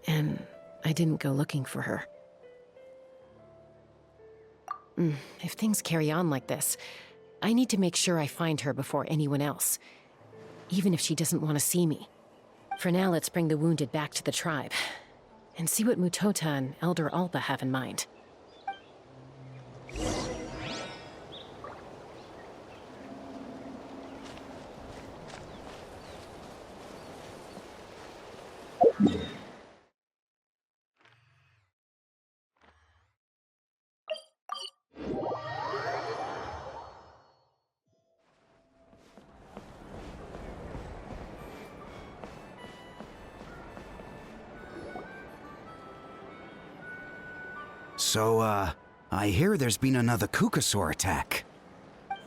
And I didn't go looking for her. If things carry on like this, I need to make sure I find her before anyone else. Even if she doesn't want to see me. For now, let's bring the wounded back to the tribe. and see what Mutota and Elder Alba have in mind. So, I hear there's been another Kukasaur attack.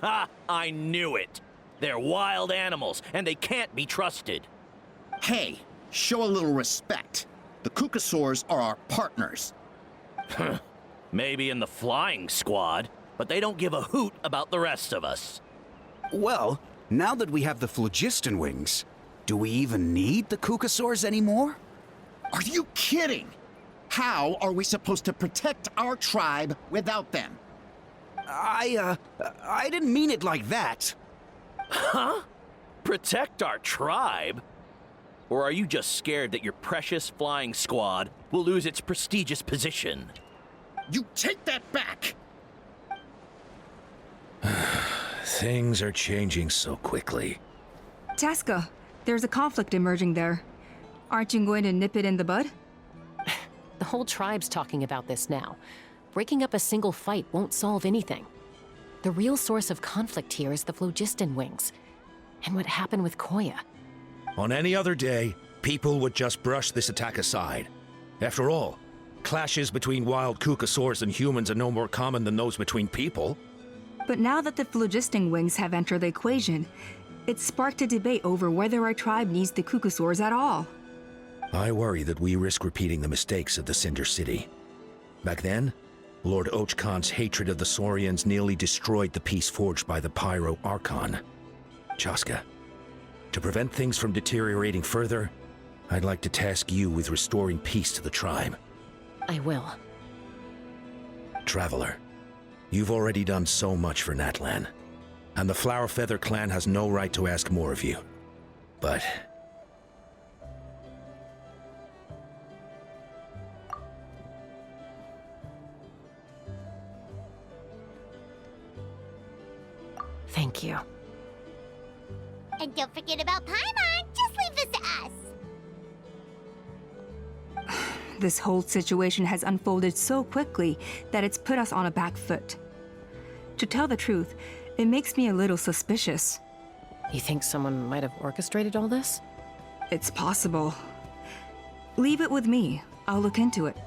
Ha! I knew it! They're wild animals, and they can't be trusted. Hey, show a little respect. The Kukasaurs are our partners. Maybe in the flying squad, but they don't give a hoot about the rest of us. Well, now that we have the phlogiston wings, do we even need the Kukasaurs anymore? Are you kidding? How are we supposed to protect our tribe without them? I didn't mean it like that. Huh? Protect our tribe? Or are you just scared that your precious flying squad will lose its prestigious position? You take that back! Things are changing so quickly. Chaska, there's a conflict emerging there. Aren't you going to nip it in the bud? The whole tribe's talking about this now. Breaking up a single fight won't solve anything. The real source of conflict here is the phlogiston wings, and what happened with Koya. On any other day, people would just brush this attack aside. After all, clashes between wild Kukasaurs and humans are no more common than those between people. But now that the phlogiston wings have entered the equation, it's sparked a debate over whether our tribe needs the Kukasaurs at all. I worry that we risk repeating the mistakes of the Cinder City. Back then, Lord Ochkon's hatred of the Saurians nearly destroyed the peace forged by the Pyro Archon. Chaska, to prevent things from deteriorating further, I'd like to task you with restoring peace to the tribe. I will. Traveler, you've already done so much for Natlan, and the Flower Feather clan has no right to ask more of you. But thank you. And don't forget about Paimon. Just leave this to us. This whole situation has unfolded so quickly that it's put us on a back foot. To tell the truth, it makes me a little suspicious. You think someone might have orchestrated all this? It's possible. Leave it with me. I'll look into it.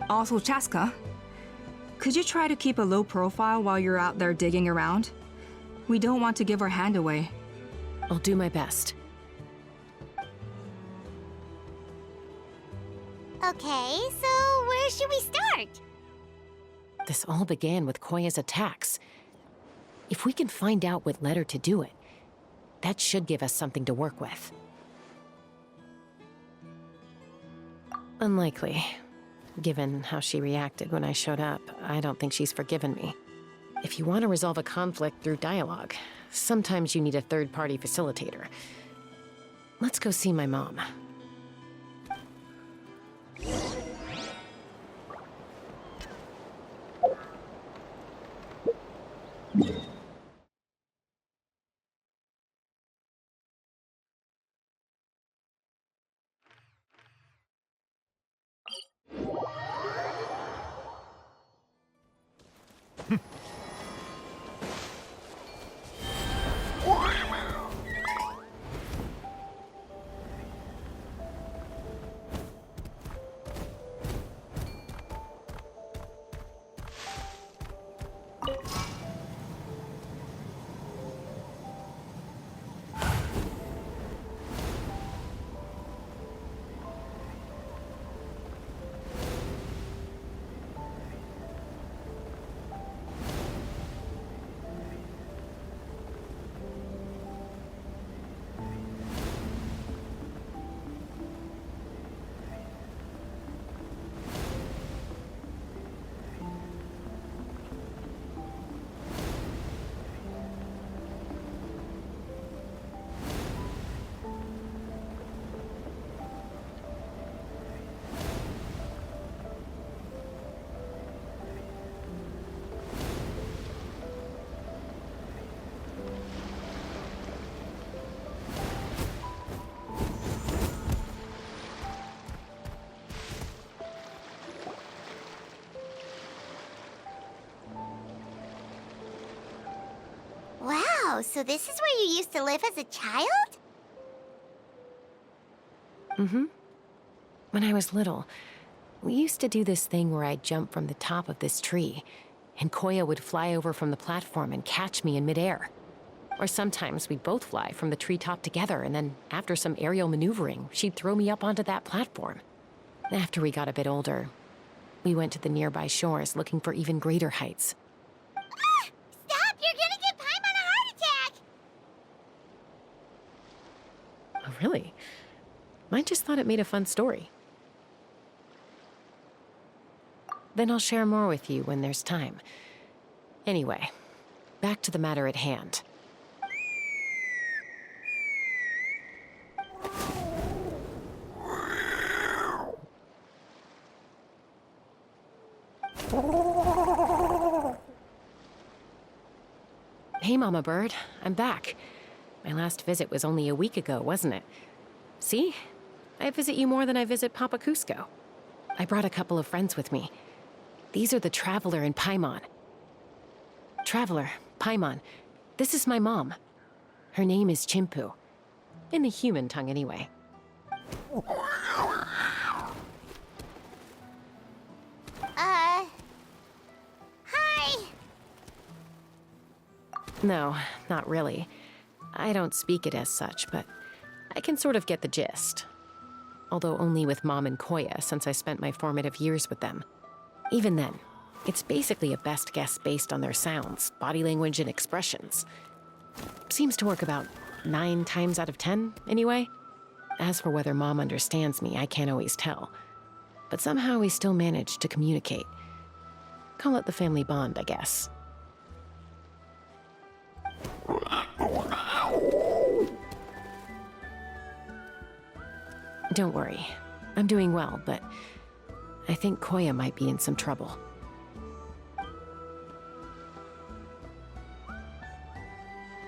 Also, Chaska, could you try to keep a low profile while you're out there digging around? We don't want to give our hand away. I'll do my best. Okay, so where should we start? This all began with Koya's attacks. If we can find out what led her to do it, that should give us something to work with. Unlikely. Given how she reacted when I showed up, I don't think she's forgiven me. If you want to resolve a conflict through dialogue, sometimes you need a third-party facilitator. Let's go see my mom. Oh, so this is where you used to live as a child? Mm-hmm. When I was little, we used to do this thing where I'd jump from the top of this tree, and Koya would fly over from the platform and catch me in midair. Or sometimes we'd both fly from the treetop together, and then after some aerial maneuvering, she'd throw me up onto that platform. After we got a bit older, we went to the nearby shores looking for even greater heights. Ah! Stop! You're gonna give Paimon a heart attack! Oh, really? I just thought it made a fun story. Then I'll share more with you when there's time. Anyway, back to the matter at hand. Hey, Mama Bird. I'm back. My last visit was only a week ago, wasn't it? See? I visit you more than I visit Papa Cusco. I brought a couple of friends with me. These are the Traveler and Paimon. Traveler, Paimon, this is my mom. Her name is Chimpu. In the human tongue, anyway. Hi! No, not really. I don't speak it as such, but I can sort of get the gist. Although only with Mom and Koya, since I spent my formative years with them. Even then, it's basically a best guess based on their sounds, body language, and expressions. Seems to work about 9 times out of 10, anyway. As for whether Mom understands me, I can't always tell. But somehow we still manage to communicate. Call it the family bond, I guess. Don't worry. I'm doing well, but I think Koya might be in some trouble.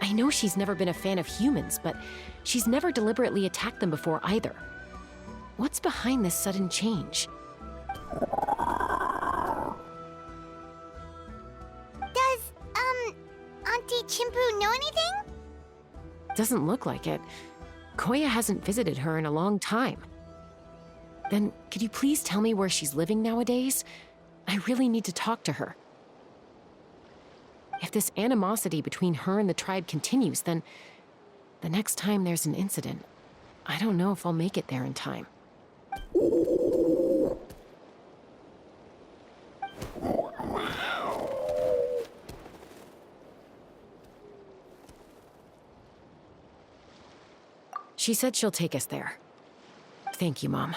I know she's never been a fan of humans, but she's never deliberately attacked them before either. What's behind this sudden change? Does, Auntie Chimpu know anything? Doesn't look like it. Koya hasn't visited her in a long time. Then, could you please tell me where she's living nowadays? I really need to talk to her. If this animosity between her and the tribe continues, then the next time there's an incident, I don't know if I'll make it there in time. She said she'll take us there. Thank you, Mom.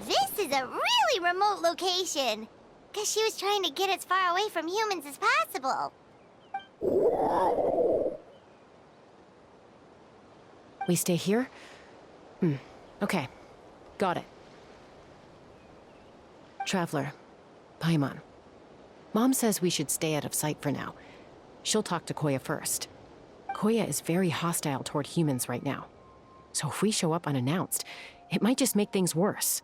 This is a really remote location. Guess she was trying to get as far away from humans as possible. We stay here? Okay. Got it. Traveler, Paimon. Mom says we should stay out of sight for now. She'll talk to Koya first. Koya is very hostile toward humans right now. So if we show up unannounced, it might just make things worse.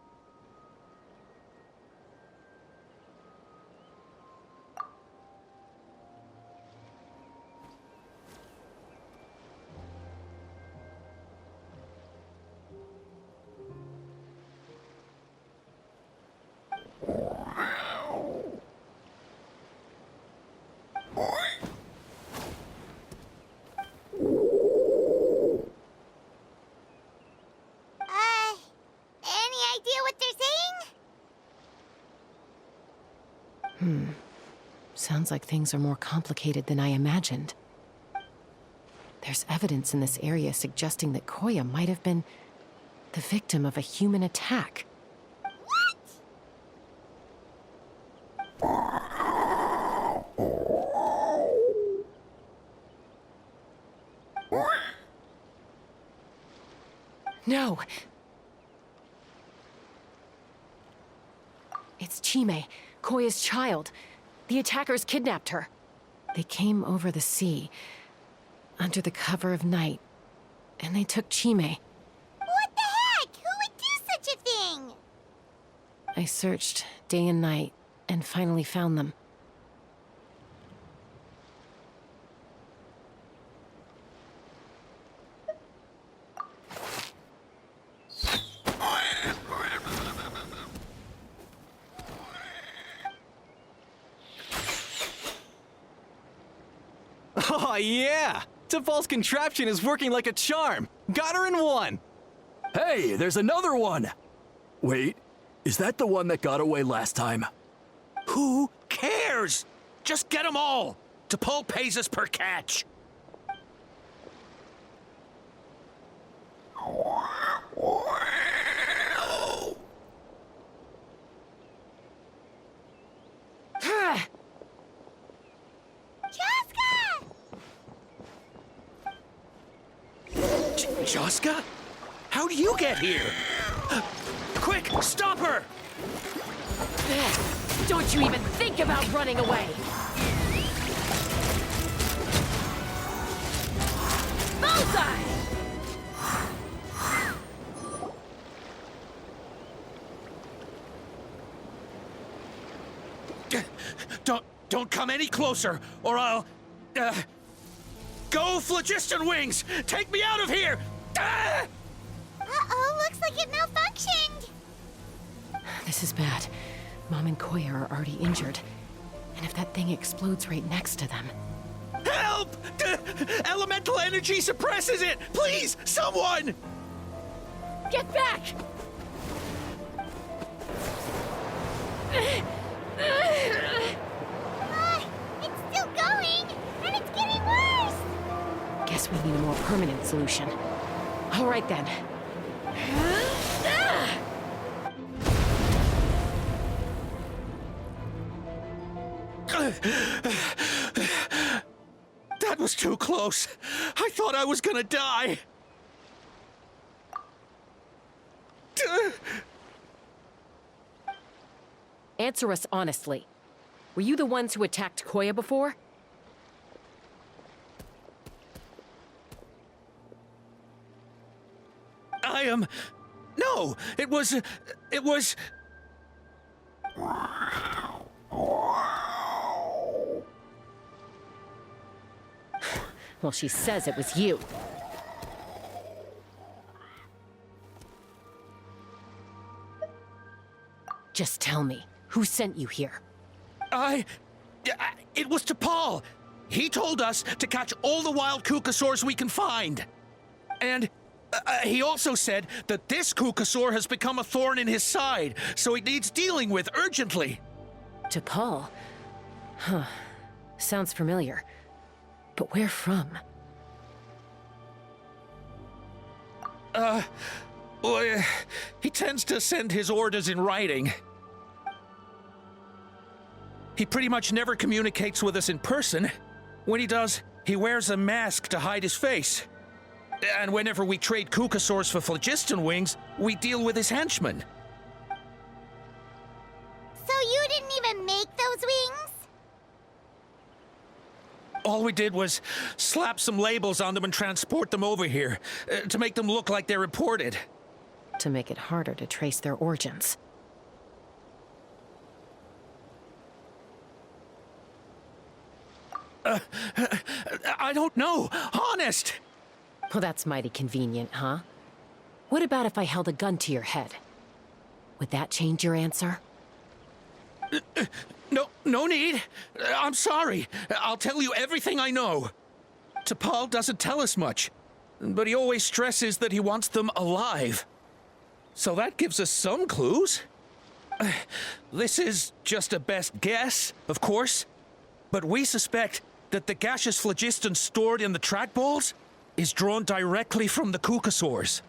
Sounds like things are more complicated than I imagined. There's evidence in this area suggesting that Koya might have been the victim of a human attack. No! It's Chime, Koya's child. The attackers kidnapped her. They came over the sea, under the cover of night, and they took Chime. What the heck? Who would do such a thing? I searched day and night, and finally found them. Oh, yeah! T'Pol's contraption is working like a charm! Got her in one! Hey, there's another one! Wait, is that the one that got away last time? Who cares? Just get them all! T'Pol pays us per catch. Chaska? How do you get here? Quick, stop her! Don't you even think about running away! Bullseye! Don't come any closer, or I'll... Go, Phlogiston Wings! Take me out of here! Ah! Uh-oh, looks like it malfunctioned. This is bad. Mom and Koya are already injured. And if that thing explodes right next to them... Help! Elemental energy suppresses it! Please, someone! Get back! It's still going, and it's getting worse. Guess we need a more permanent solution. All right then. That was too close. I thought I was gonna die. Answer us honestly. Were you the ones who attacked Koya before? I am... No, it was... Well, she says it was you. Just tell me, who sent you here? It was T'Pol. He told us to catch all the wild Kukasaurs we can find. And he also said that this Kukasaur has become a thorn in his side, so it needs dealing with urgently. T'Pol? Huh. Sounds familiar. But where from? Well, he tends to send his orders in writing. He pretty much never communicates with us in person. When he does, he wears a mask to hide his face. And whenever we trade Kukasaurs for Phlogiston Wings, we deal with his henchmen. So you didn't even make those wings? All we did was slap some labels on them and transport them over here, to make them look like they're imported. To make it harder to trace their origins. I don't know, honest! Well, that's mighty convenient, huh? What about if I held a gun to your head? Would that change your answer? No need. I'm sorry. I'll tell you everything I know. T'Pol doesn't tell us much, but he always stresses that he wants them alive. So that gives us some clues. This is just a best guess, of course, but we suspect that the gaseous phlogiston stored in the track balls is drawn directly from the Kukasaurs.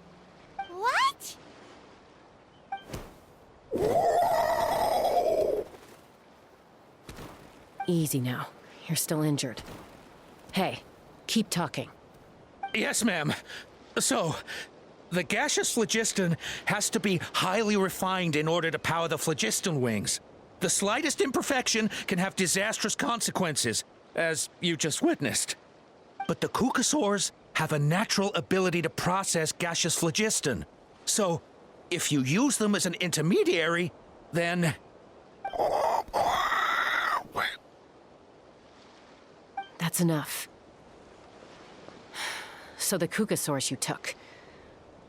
What? Easy now. You're still injured. Hey, keep talking. Yes, ma'am. So, the gaseous phlogiston has to be highly refined in order to power the phlogiston wings. The slightest imperfection can have disastrous consequences, as you just witnessed. But the Kukasaurs have a natural ability to process gaseous phlogiston. So, if you use them as an intermediary, then... That's enough. So the Kukasaurs you took,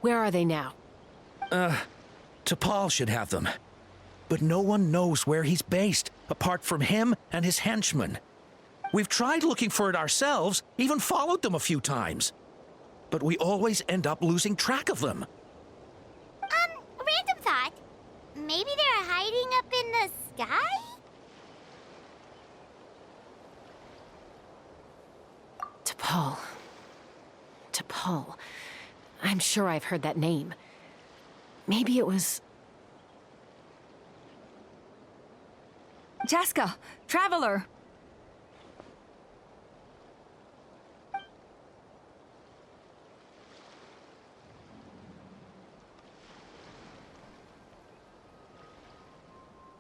where are they now? T'Pol should have them. But no one knows where he's based, apart from him and his henchmen. We've tried looking for it ourselves, even followed them a few times. But we always end up losing track of them. Random thought. Maybe they're hiding up in the sky? T'Pol. T'Pol. I'm sure I've heard that name. Maybe it was... Chaska! Traveler!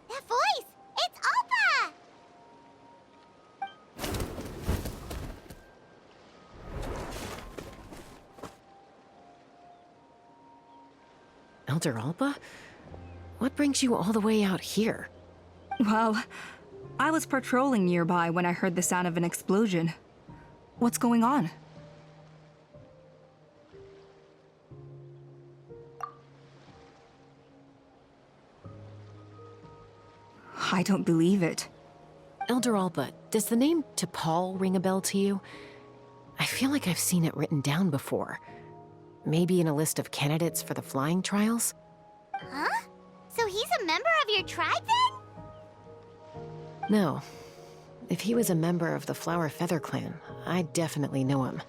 That voice! It's Alpa! Elder Alba? What brings you all the way out here? Well, I was patrolling nearby when I heard the sound of an explosion. What's going on? I don't believe it. Elder Alba, does the name T'Pol ring a bell to you? I feel like I've seen it written down before. Maybe in a list of candidates for the flying trials? Huh? So he's a member of your tribe then? No. If he was a member of the Flower Feather clan, I'd definitely know him.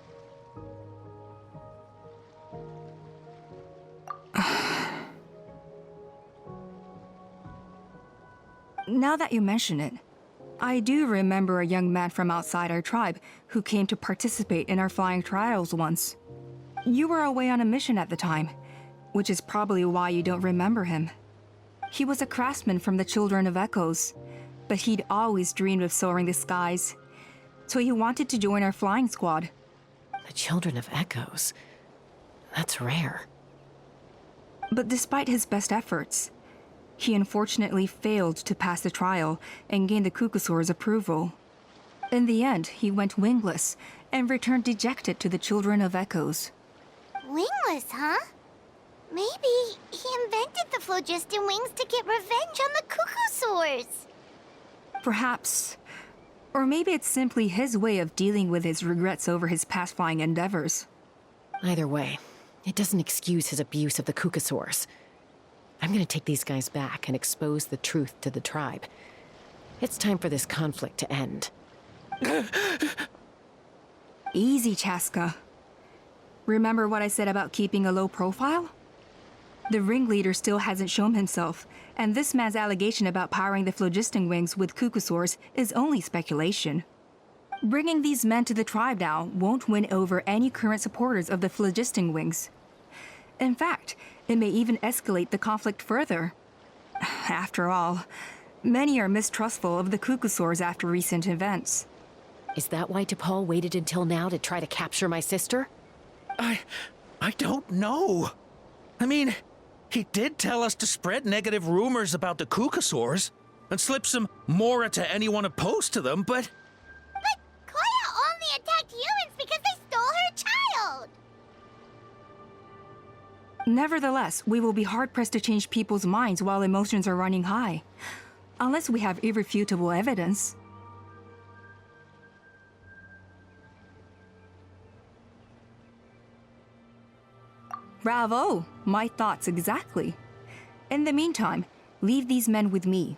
Now that you mention it, I do remember a young man from outside our tribe who came to participate in our flying trials once. You were away on a mission at the time, which is probably why you don't remember him. He was a craftsman from the Children of Echoes, but he'd always dreamed of soaring the skies, so he wanted to join our flying squad. The Children of Echoes? That's rare. But despite his best efforts, he unfortunately failed to pass the trial and gain the Kukasaur's approval. In the end, he went wingless and returned dejected to the Children of Echoes. Wingless, huh? Maybe he invented the phlogiston wings to get revenge on the Kukasaurs. Perhaps. Or maybe it's simply his way of dealing with his regrets over his past flying endeavors. Either way, it doesn't excuse his abuse of the Kukasaurs. I'm gonna take these guys back and expose the truth to the tribe. It's time for this conflict to end. Easy, Chaska. Remember what I said about keeping a low profile? The ringleader still hasn't shown himself, and this man's allegation about powering the phlogiston wings with Kukasaurs is only speculation. Bringing these men to the tribe now won't win over any current supporters of the phlogiston wings. In fact, it may even escalate the conflict further. After all, many are mistrustful of the Kukasaurs after recent events. Is that why T'Pol waited until now to try to capture my sister? I don't know. I mean, he did tell us to spread negative rumors about the Kukasaurs and slip some Mora to anyone opposed to them, but... But Koya only attacked humans because they stole her child! Nevertheless, we will be hard-pressed to change people's minds while emotions are running high. Unless we have irrefutable evidence. Bravo! My thoughts exactly. In the meantime, Leave these men with me.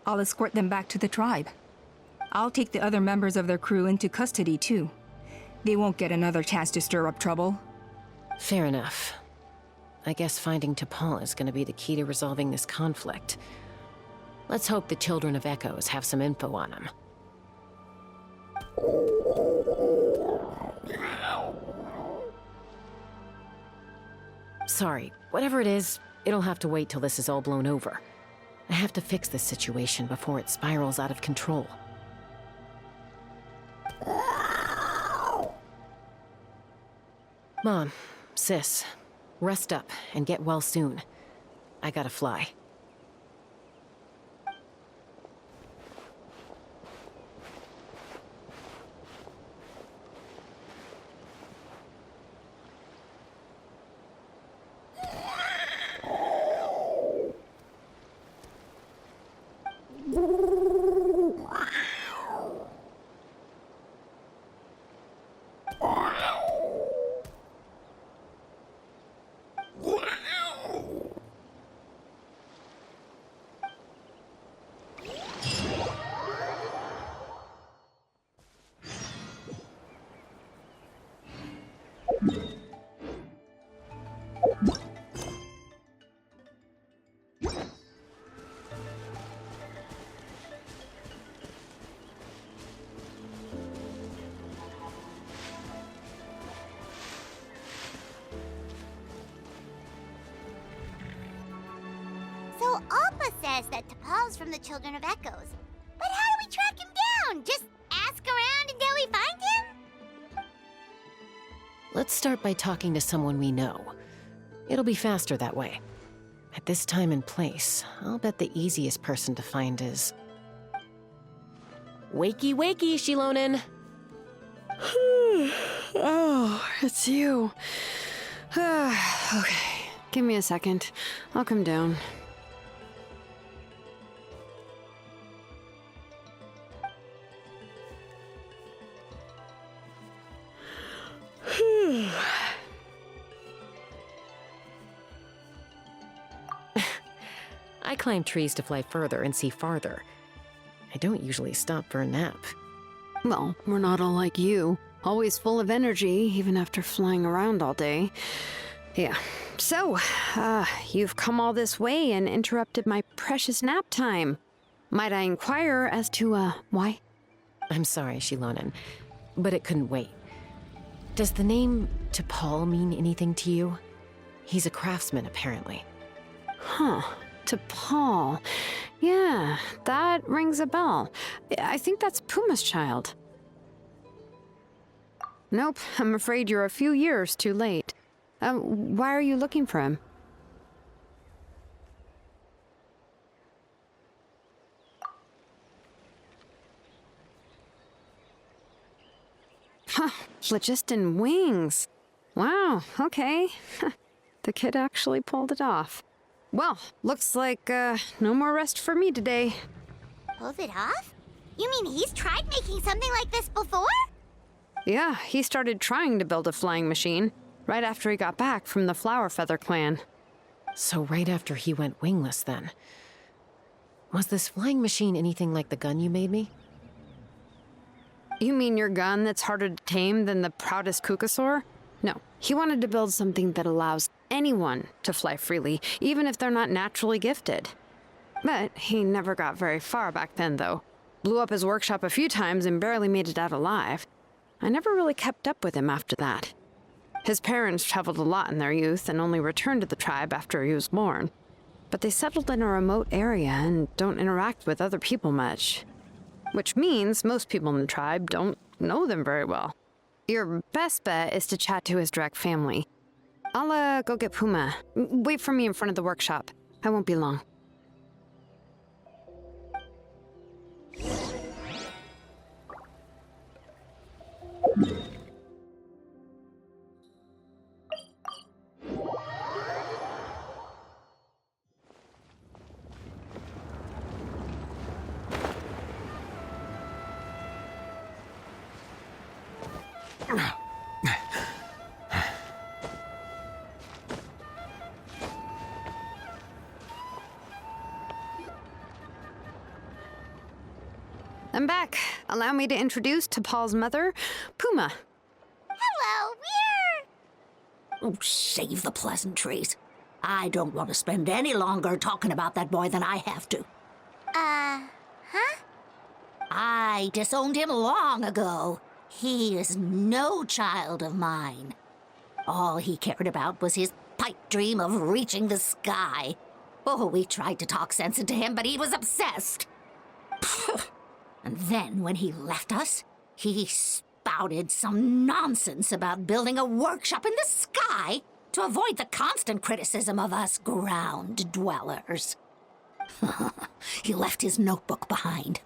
I'll escort them back to the tribe. I'll take the other members of their crew into custody, too. They won't get another chance to stir up trouble. Fair enough. I guess finding T'Pol is going to be the key to resolving this conflict. Let's hope the Children of Echoes have some info on him. Sorry, whatever it is, it'll have to wait till this is all blown over. I have to fix this situation before it spirals out of control. Mom, sis, rest up and get well soon. I gotta fly. So Appa says that T'Pol's from the Children of Echoes. But how do we track him down? Just ask around until we find him? Let's start by talking to someone we know. It'll be faster that way. At this time and place, I'll bet the easiest person to find is... Wakey, wakey, Shilonen! Oh, it's you. Okay, give me a second. I'll come down. I climb trees to fly further and see farther. I don't usually stop for a nap. Well, we're not all like you. Always full of energy, even after flying around all day. Yeah. So, you've come all this way and interrupted my precious nap time. Might I inquire as to, why? I'm sorry, Shilonen, but it couldn't wait. Does the name T'Pol mean anything to you? He's a craftsman, apparently. Huh. T'Pol. Yeah, that rings a bell. I think that's Puma's child. Nope, I'm afraid you're a few years too late. Why are you looking for him? Huh, phlogiston wings. Wow, okay. The kid actually pulled it off. Well, looks like, no more rest for me today. Pulled it off? You mean he's tried making something like this before? Yeah, he started trying to build a flying machine right after he got back from the Flower Feather clan. So right after he went wingless, then. Was this flying machine anything like the gun you made me? You mean your gun that's harder to tame than the proudest Kukasaur? No, he wanted to build something that allows anyone to fly freely, even if they're not naturally gifted. But he never got very far back then, though. Blew up his workshop a few times and barely made it out alive. I never really kept up with him after that. His parents traveled a lot in their youth and only returned to the tribe after he was born. But they settled in a remote area and don't interact with other people much. Which means most people in the tribe don't know them very well. Your best bet is to chat to his direct family. I'll, go get Puma. Wait for me in front of the workshop. I won't be long. I'm back. Allow me to introduce T'Pol's mother, Puma. Hello, Oh, save the pleasantries. I don't want to spend any longer talking about that boy than I have to. huh? I disowned him long ago. He is no child of mine. All he cared about was his pipe dream of reaching the sky. Oh, we tried to talk sense into him, but he was obsessed. And then when he left us, he spouted some nonsense about building a workshop in the sky to avoid the constant criticism of us ground dwellers. He left his notebook behind.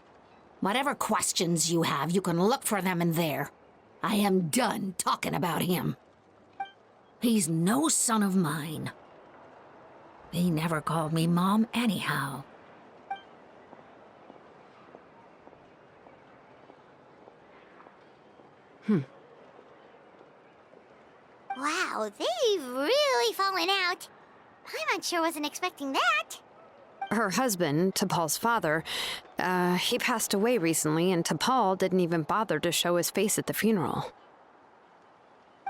Whatever questions you have, you can look for them in there. I am done talking about him. He's no son of mine. He never called me Mom anyhow. Wow, they've really fallen out. Paimon sure wasn't expecting that. Her husband, T'Pol's father, he passed away recently, and T'Pol didn't even bother to show his face at the funeral.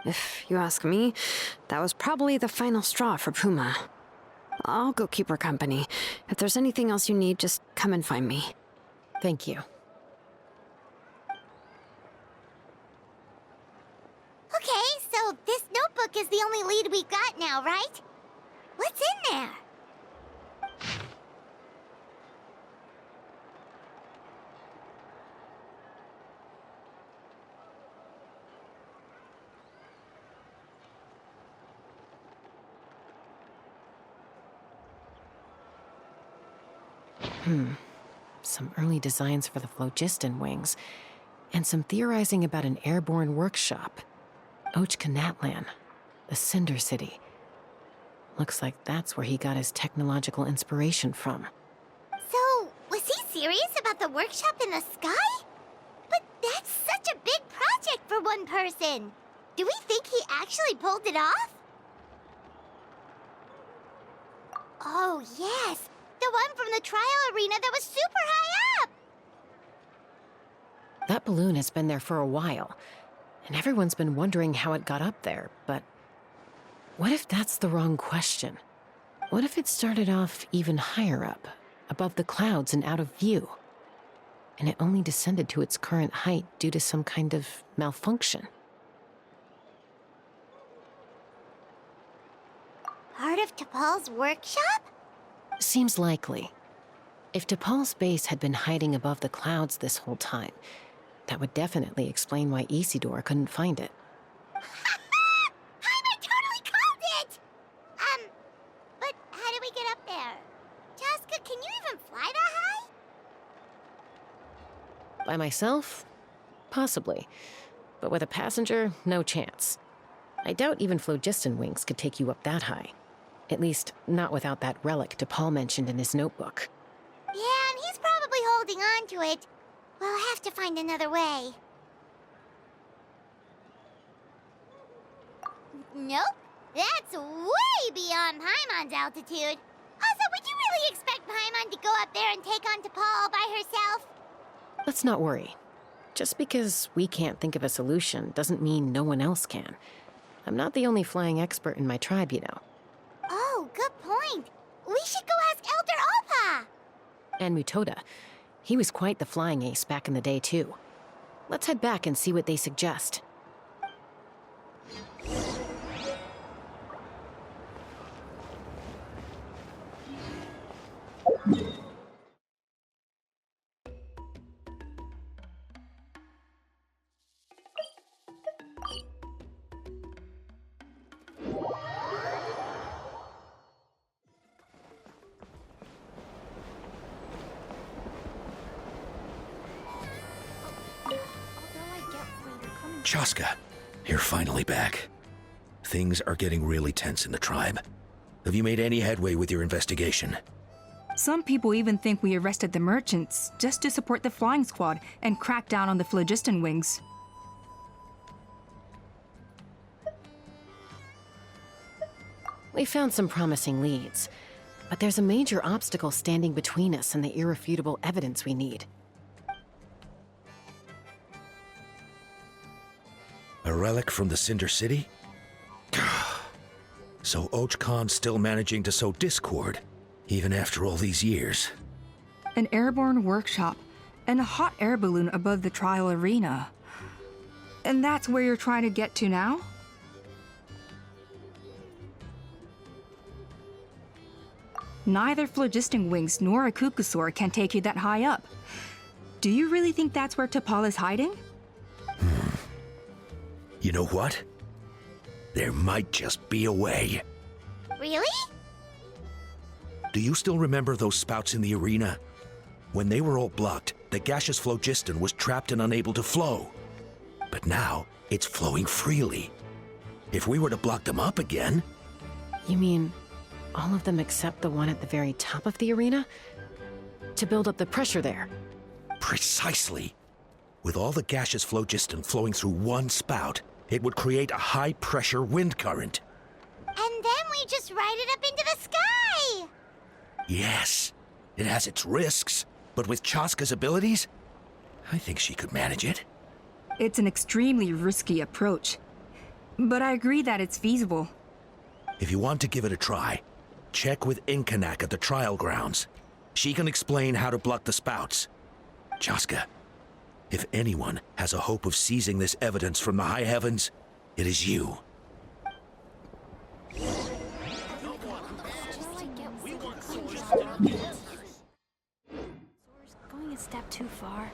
If you ask me, that was probably the final straw for Puma. I'll go keep her company. If there's anything else you need, just come and find me. Thank you. Okay, so this notebook is the only lead we've got now, right? What's in there? Some early designs for the phlogiston wings, and some theorizing about an airborne workshop. Natlan, the Cinder City. Looks like that's where he got his technological inspiration from. So, was he serious about the workshop in the sky? But that's such a big project for one person. Do we think he actually pulled it off? Oh, yes. The one from the trial arena that was super high up! That balloon has been there for a while, and everyone's been wondering how it got up there, but what if that's the wrong question? What if it started off even higher up, above the clouds and out of view, and it only descended to its current height due to some kind of malfunction? Part of T'Pol's workshop? Seems likely. If T'Pol's base had been hiding above the clouds this whole time, that would definitely explain why Isidore couldn't find it. I totally called it! But how do we get up there? Chaska, can you even fly that high? By myself? Possibly. But with a passenger, no chance. I doubt even phlogiston wings could take you up that high. At least, not without that relic T'Pol mentioned in his notebook. Yeah, and he's probably holding on to it. We'll have to find another way. Nope. That's way beyond Paimon's altitude. Also, would you really expect Paimon to go up there and take on T'Pol by herself? Let's not worry. Just because we can't think of a solution doesn't mean no one else can. I'm not the only flying expert in my tribe, you know. Oh, good point. We should go ask Elder Alpa. And Mutoda. He was quite the flying ace back in the day, too. Let's head back and see what they suggest. Chaska, you're finally back. Things are getting really tense in the tribe. Have you made any headway with your investigation? Some people even think we arrested the merchants just to support the flying squad and crack down on the phlogiston wings. We found some promising leads, but there's a major obstacle standing between us and the irrefutable evidence we need. A relic from the Cinder City? So Ochkon's still managing to sow discord, even after all these years. An airborne workshop and a hot air balloon above the trial arena. And that's where you're trying to get to now? Neither phlogiston wings nor a Kukusaur can take you that high up. Do you really think that's where T'Pol is hiding? You know what? There might just be a way. Really? Do you still remember those spouts in the arena? When they were all blocked, the gaseous phlogiston was trapped and unable to flow. But now, it's flowing freely. If we were to block them up again... You mean all of them except the one at the very top of the arena? To build up the pressure there? Precisely. With all the gaseous phlogiston flowing through one spout, it would create a high-pressure wind current. And then we just ride it up into the sky! Yes, it has its risks, but with Chaska's abilities, I think she could manage it. It's an extremely risky approach, but I agree that it's feasible. If you want to give it a try, check with Inkanak at the trial grounds. She can explain how to block the spouts. Chaska, if anyone has a hope of seizing this evidence from the high heavens, it is you. Going a step too far.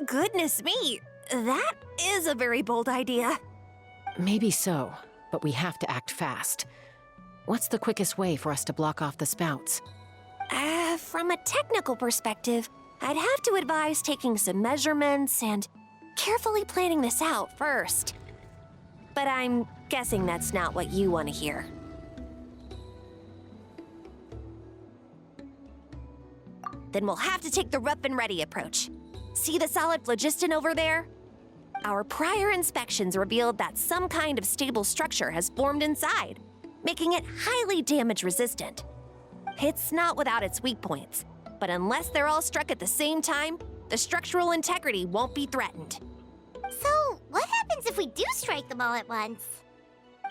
Goodness me, that is a very bold idea. Maybe so, but we have to act fast. What's the quickest way for us to block off the spouts? From a technical perspective, I'd have to advise taking some measurements and carefully planning this out first. But I'm guessing that's not what you want to hear. Then we'll have to take the rough and ready approach. See the solid phlogiston over there? Our prior inspections revealed that some kind of stable structure has formed inside, making it highly damage resistant. It's not without its weak points, but unless they're all struck at the same time, the structural integrity won't be threatened. So, what happens if we do strike them all at once?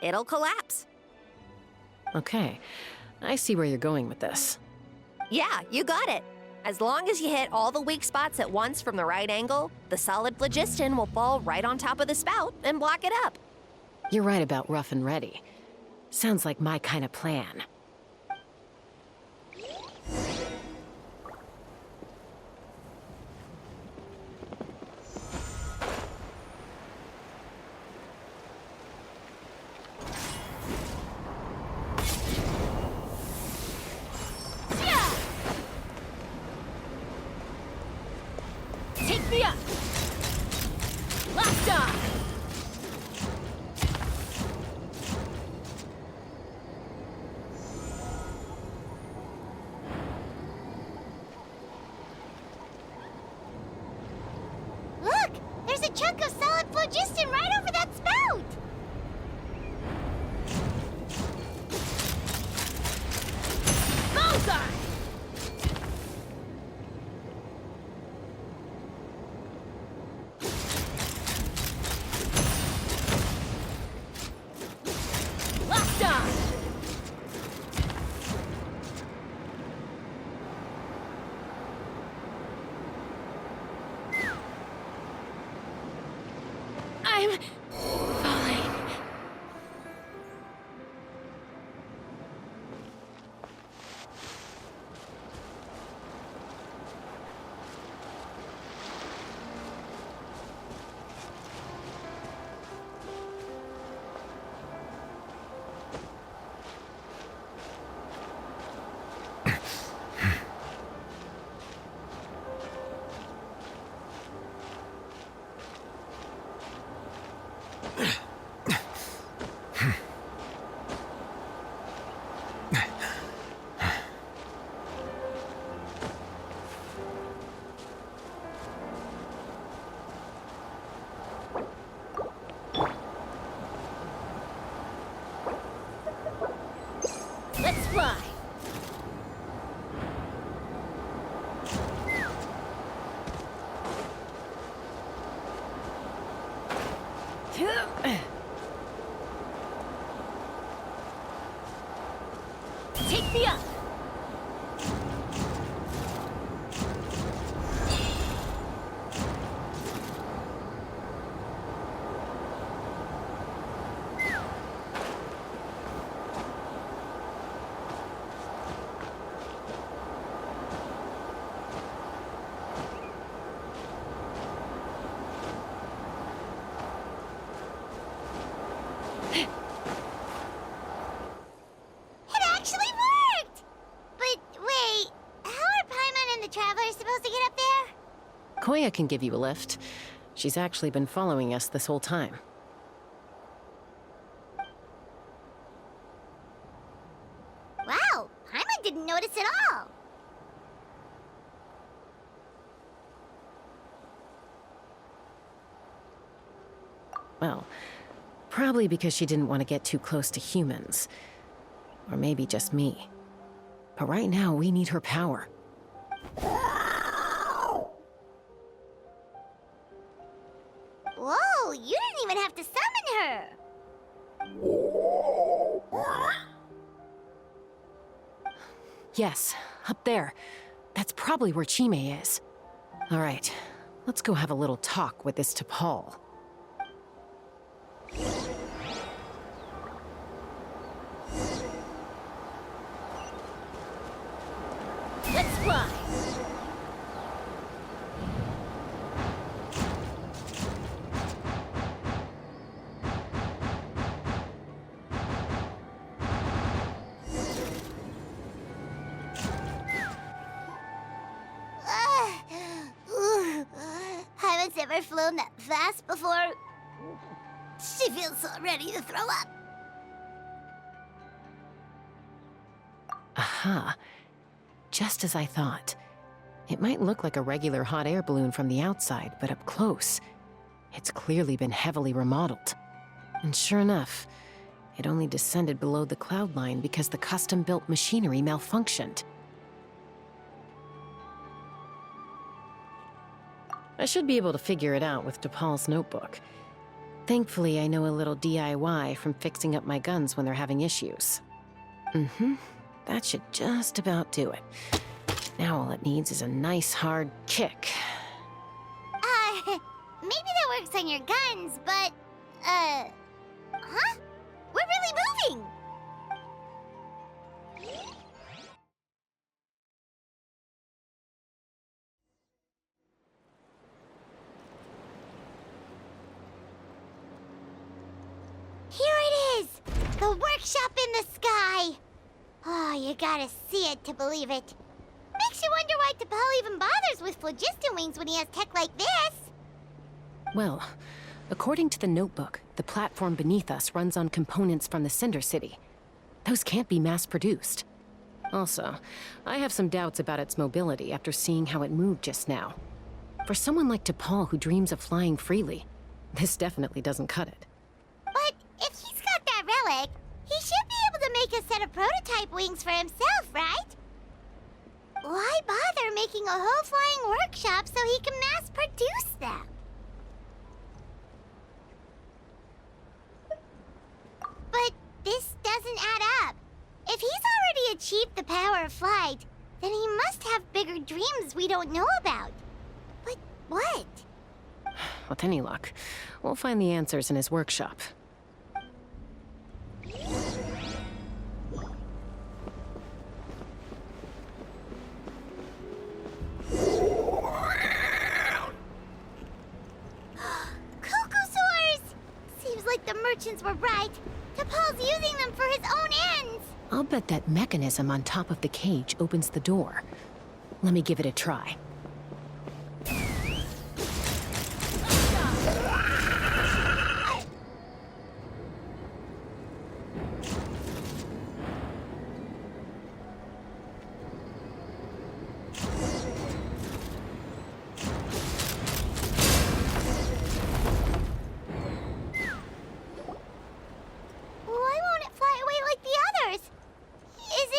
It'll collapse. Okay, I see where you're going with this. Yeah, you got it. As long as you hit all the weak spots at once from the right angle, the solid phlogiston will fall right on top of the spout and block it up. You're right about rough and ready. Sounds like my kind of plan. Take me up! Locked on! Look! There's a chunk of solid phlogiston right over that spout! Bullseye! Locked on! I'm falling. fly! Take me up! Koya can give you a lift. She's actually been following us this whole time. Wow, Paimon didn't notice at all. Well, probably because she didn't want to get too close to humans. Or maybe just me. But right now, we need her power. Whoa, you didn't even have to summon her! Yes, up there. That's probably where Chime is. All right, let's go have a little talk with this T'Pol. Let's fly! Haven't ever flown that fast before. She feels so ready to throw up. Aha. Just as I thought. It might look like a regular hot air balloon from the outside, but up close, it's clearly been heavily remodeled. And sure enough, it only descended below the cloud line because the custom-built machinery malfunctioned. I should be able to figure it out with T'Pol's notebook. Thankfully, I know a little DIY from fixing up my guns when they're having issues. That should just about do it. Now all it needs is a nice hard kick. Maybe that works on your guns, but, huh? We're really moving! Here it is! The workshop in the sky! Oh, you gotta see it to believe it. Makes you wonder why T'Pol even bothers with phlogiston wings when he has tech like this. Well, according to the notebook, the platform beneath us runs on components from the Cinder City. Those can't be mass-produced. Also, I have some doubts about its mobility after seeing how it moved just now. For someone like T'Pol who dreams of flying freely, this definitely doesn't cut it. But if he's got that relic, he should be able to make a set of prototype wings for himself, right? Why bother making a whole flying workshop so he can mass-produce them? But this doesn't add up. If he's already achieved the power of flight, then he must have bigger dreams we don't know about. But what? With any luck, we'll find the answers in his workshop. Cuckoosaurs! Seems like the merchants were right. T'Pol's using them for his own ends. I'll bet that mechanism on top of the cage opens the door. Let me give it a try. Why won't it fly away like the others? Is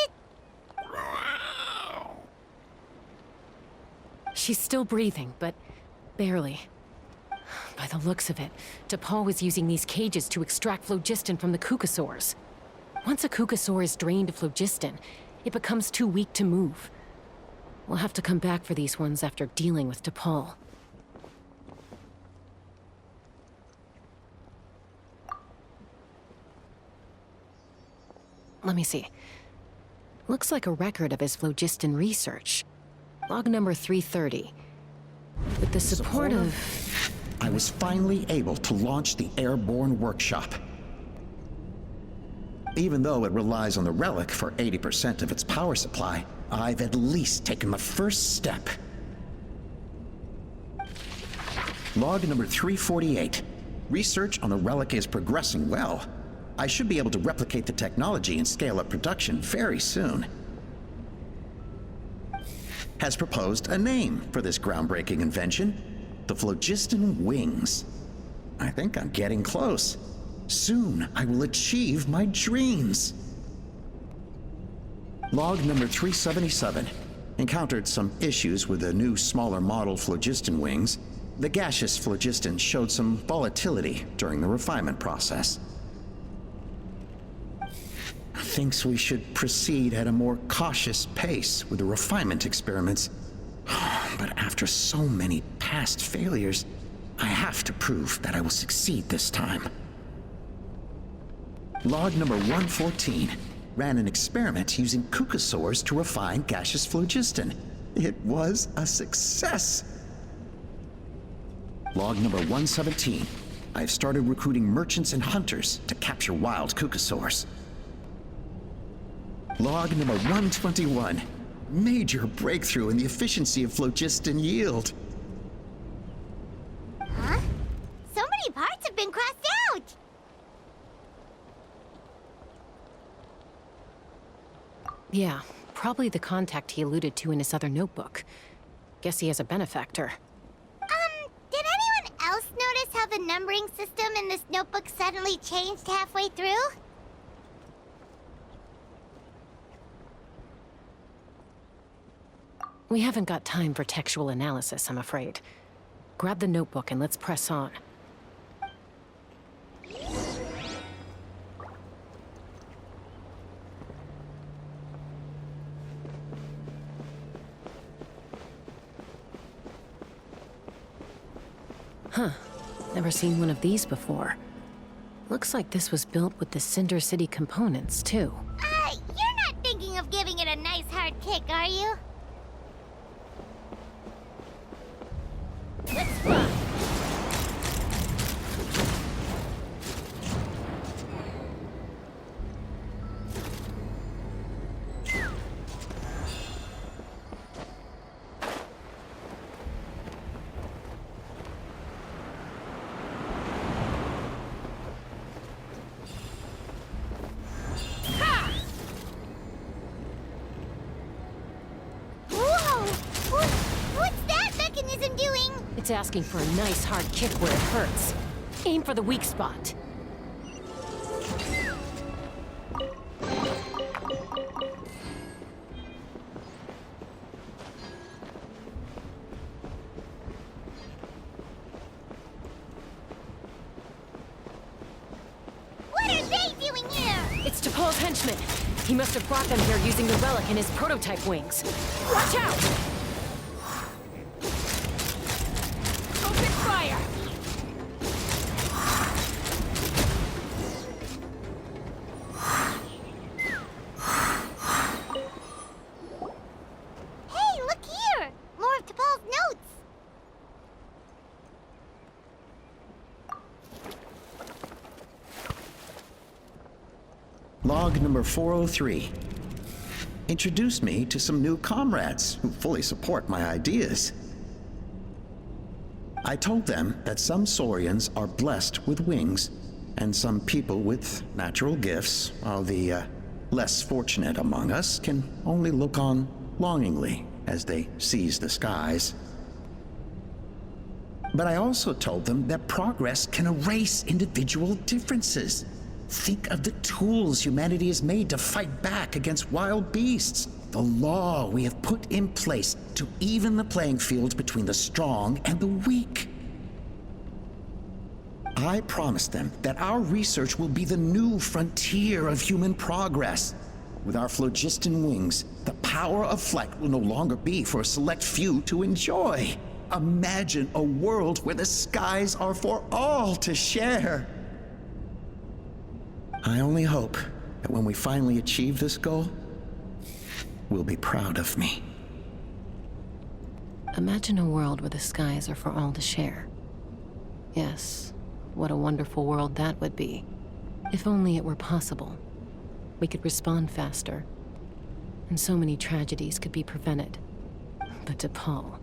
She's still breathing, but barely. By the looks of it, T'Pol was using these cages to extract phlogiston from the Kukasaurs. Once a Kukasaur is drained of phlogiston, it becomes too weak to move. We'll have to come back for these ones after dealing with T'Pol. Let me see. Looks like a record of his phlogiston research. Log number 330. With the support of... I was finally able to launch the airborne workshop. Even though it relies on the relic for 80% of its power supply, I've at least taken the first step. Log number 348. Research on the relic is progressing well. I should be able to replicate the technology and scale up production very soon. Has proposed a name for this groundbreaking invention. The phlogiston wings. I think I'm getting close. Soon I will achieve my dreams. Log number 377. Encountered some issues with the new smaller model phlogiston wings. The gaseous phlogiston showed some volatility during the refinement process. Thinks we should proceed at a more cautious pace with the refinement experiments. But after so many past failures, I have to prove that I will succeed this time. Log number 114. Ran an experiment using Kukasaurs to refine gaseous phlogiston. It was a success. Log number 117. I've started recruiting merchants and hunters to capture wild Kukasaurs. Log number 121. Major breakthrough in the efficiency of phlogiston yield. Huh? So many parts have been crossed out! Yeah, probably the contact he alluded to in his other notebook. Guess he has a benefactor. Did anyone else notice how the numbering system in this notebook suddenly changed halfway through? We haven't got time for textual analysis, I'm afraid. Grab the notebook and let's press on. Huh. Never seen one of these before. Looks like this was built with the Cinder City components, too. You're not thinking of giving it a nice hard kick, are you? Let's run! It's asking for a nice hard kick where it hurts. Aim for the weak spot. What are they doing here? It's T'Pol's henchmen. He must have brought them here using the relic in his prototype wings. Watch out! Log number 403. Introduced me to some new comrades who fully support my ideas. I told them that some Saurians are blessed with wings, and some people with natural gifts, while the less fortunate among us can only look on longingly as they seize the skies. But I also told them that progress can erase individual differences. Think of the tools humanity has made to fight back against wild beasts. the law we have put in place to even the playing field between the strong and the weak. I promised them that our research will be the new frontier of human progress. With our phlogiston wings, the power of flight will no longer be for a select few to enjoy. Imagine a world where the skies are for all to share. I only hope that when we finally achieve this goal, we'll be proud of me. Imagine a world where the skies are for all to share. Yes, what a wonderful world that would be. If only it were possible. We could respond faster, and so many tragedies could be prevented. But DePaul,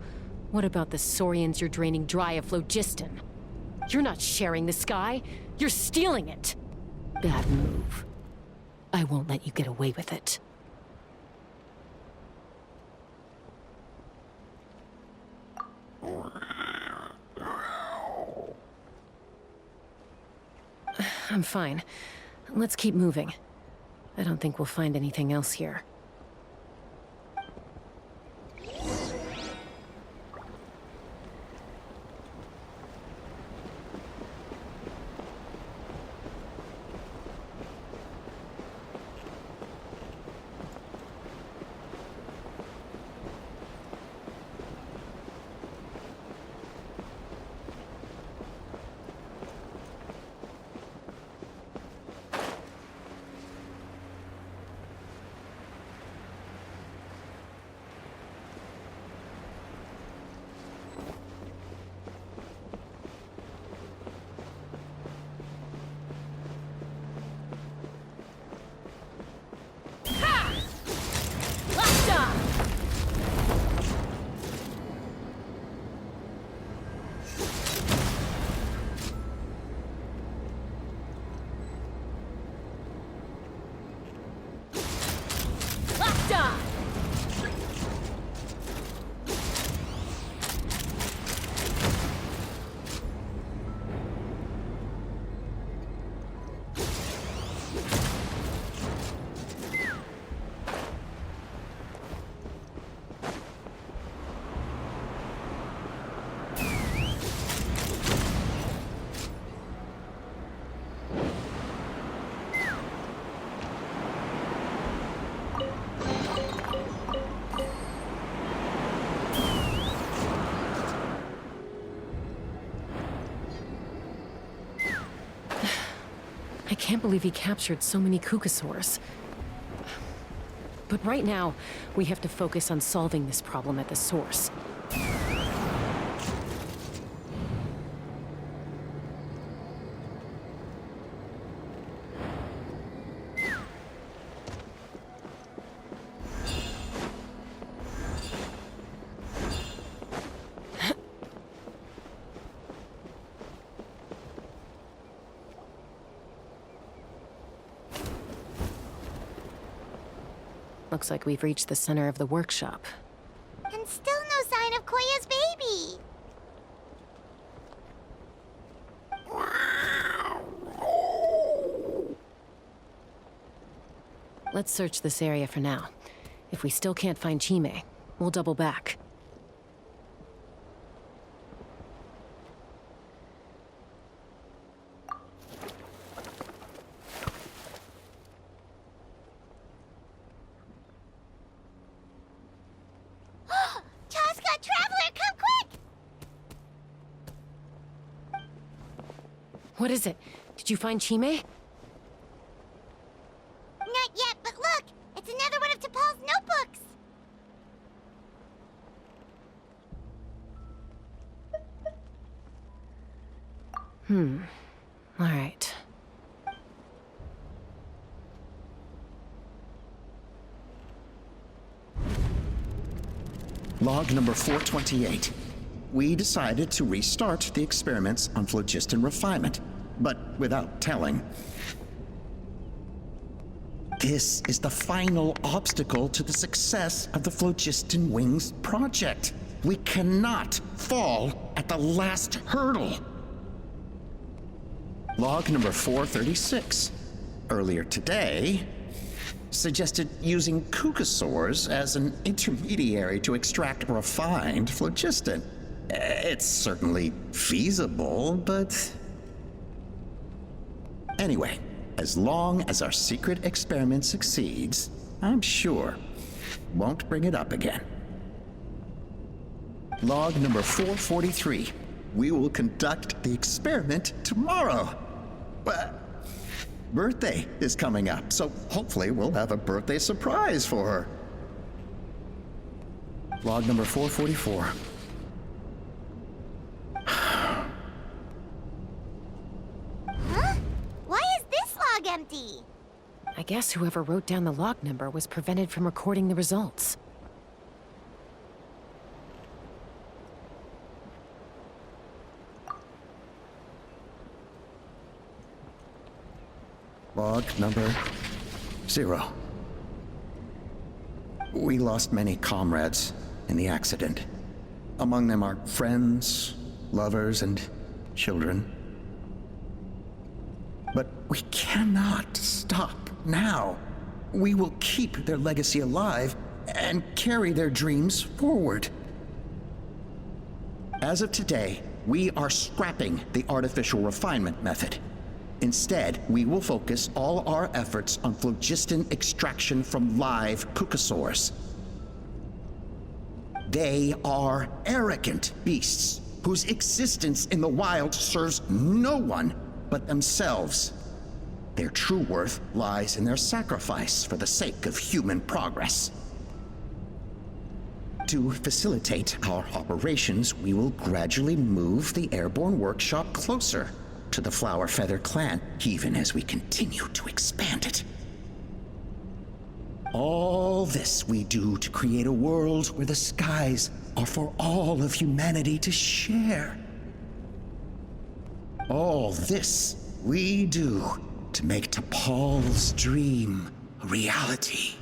what about the saurians you're draining dry of phlogiston? You're not sharing the sky, you're stealing it! Bad move. I won't let you get away with it. I'm fine. Let's keep moving. I don't think we'll find anything else here. I can't believe he captured so many Kukasaurs. But right now, we have to focus on solving this problem at the source. Looks like we've reached the center of the workshop. And still no sign of Koya's baby. Let's search this area for now. If we still can't find Chime, we'll double back. What is it? Did you find Chime? Not yet, but look! It's another one of T'Pol's notebooks! All right. Log number 428. We decided to restart the experiments on phlogiston refinement, but without telling. This is the final obstacle to the success of the Phlogiston Wings project. We cannot fall at the last hurdle. Log number 436. Earlier today, suggested using cucosaurs as an intermediary to extract refined phlogiston. It's certainly feasible, but... Anyway, as long as our secret experiment succeeds, I'm sure won't bring it up again. Log number 443. We will conduct the experiment tomorrow. But birthday is coming up, so hopefully we'll have a birthday surprise for her. Log number 444. Huh? Why is this log empty? I guess whoever wrote down the log number was prevented from recording the results. Log number 0. We lost many comrades in the accident. Among them are friends, lovers, and children. But we cannot stop now. We will keep their legacy alive and carry their dreams forward. As of today, we are scrapping the artificial refinement method. Instead, we will focus all our efforts on phlogiston extraction from live cucosaurs. They are arrogant beasts whose existence in the wild serves no one but themselves. Their true worth lies in their sacrifice for the sake of human progress. To facilitate our operations, we will gradually move the airborne workshop closer to the Flower Feather clan, even as we continue to expand it. All this we do to create a world where the skies are for all of humanity to share. All this we do to make T'Pol's dream a reality.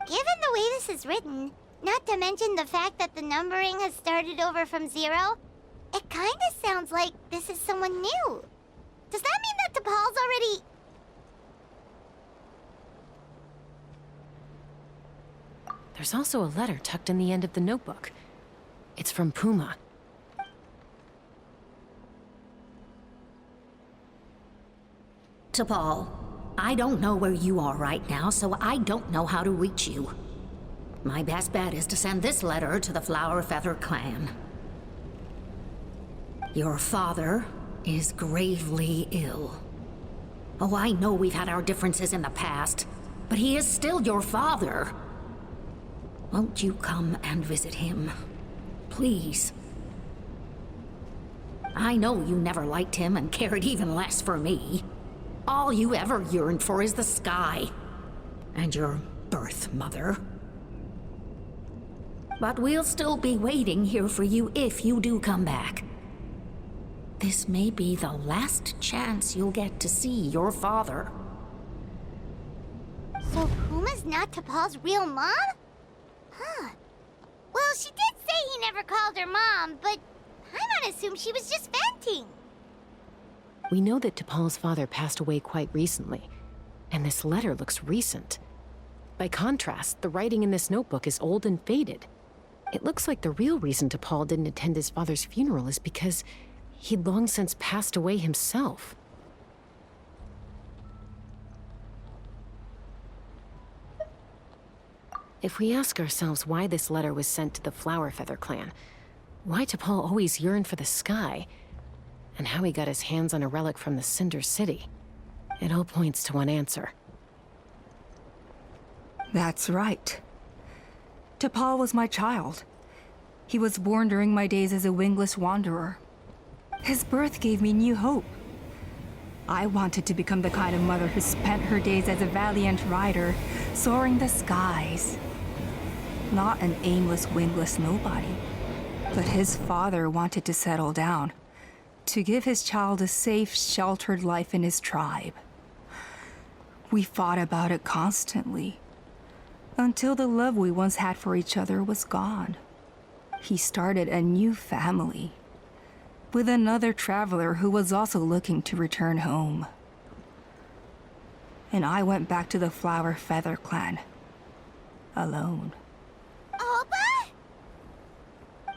Given the way this is written, not to mention the fact that the numbering has started over from 0, it kinda sounds like this is someone new. Does that mean that T'Pol's already... There's also a letter tucked in the end of the notebook. It's from Puma. T'Pol, I don't know where you are right now, so I don't know how to reach you. My best bet is to send this letter to the Flower Feather clan. Your father is gravely ill. Oh, I know we've had our differences in the past, but he is still your father. Won't you come and visit him? Please. I know you never liked him and cared even less for me. All you ever yearned for is the sky. And your birth mother. But we'll still be waiting here for you if you do come back. This may be the last chance you'll get to see your father. So Puma's not T'Pol's real mom? Huh. Well, she did say he never called her mom, but I'm gonna assume she was just venting. We know that T'Pol's father passed away quite recently, and this letter looks recent. By contrast, the writing in this notebook is old and faded. It looks like the real reason T'Pol didn't attend his father's funeral is because he'd long since passed away himself. If we ask ourselves why this letter was sent to the Flower Feather clan, why T'Pol always yearned for the sky, and how he got his hands on a relic from the Cinder City, it all points to one answer. That's right. T'Pol was my child. He was born during my days as a wingless wanderer. His birth gave me new hope. I wanted to become the kind of mother who spent her days as a valiant rider, soaring the skies. Not an aimless, wingless nobody. But his father wanted to settle down, to give his child a safe, sheltered life in his tribe. We fought about it constantly, until the love we once had for each other was gone. He started a new family, with another traveler who was also looking to return home. And I went back to the Flower Feather clan. Alone. Opa?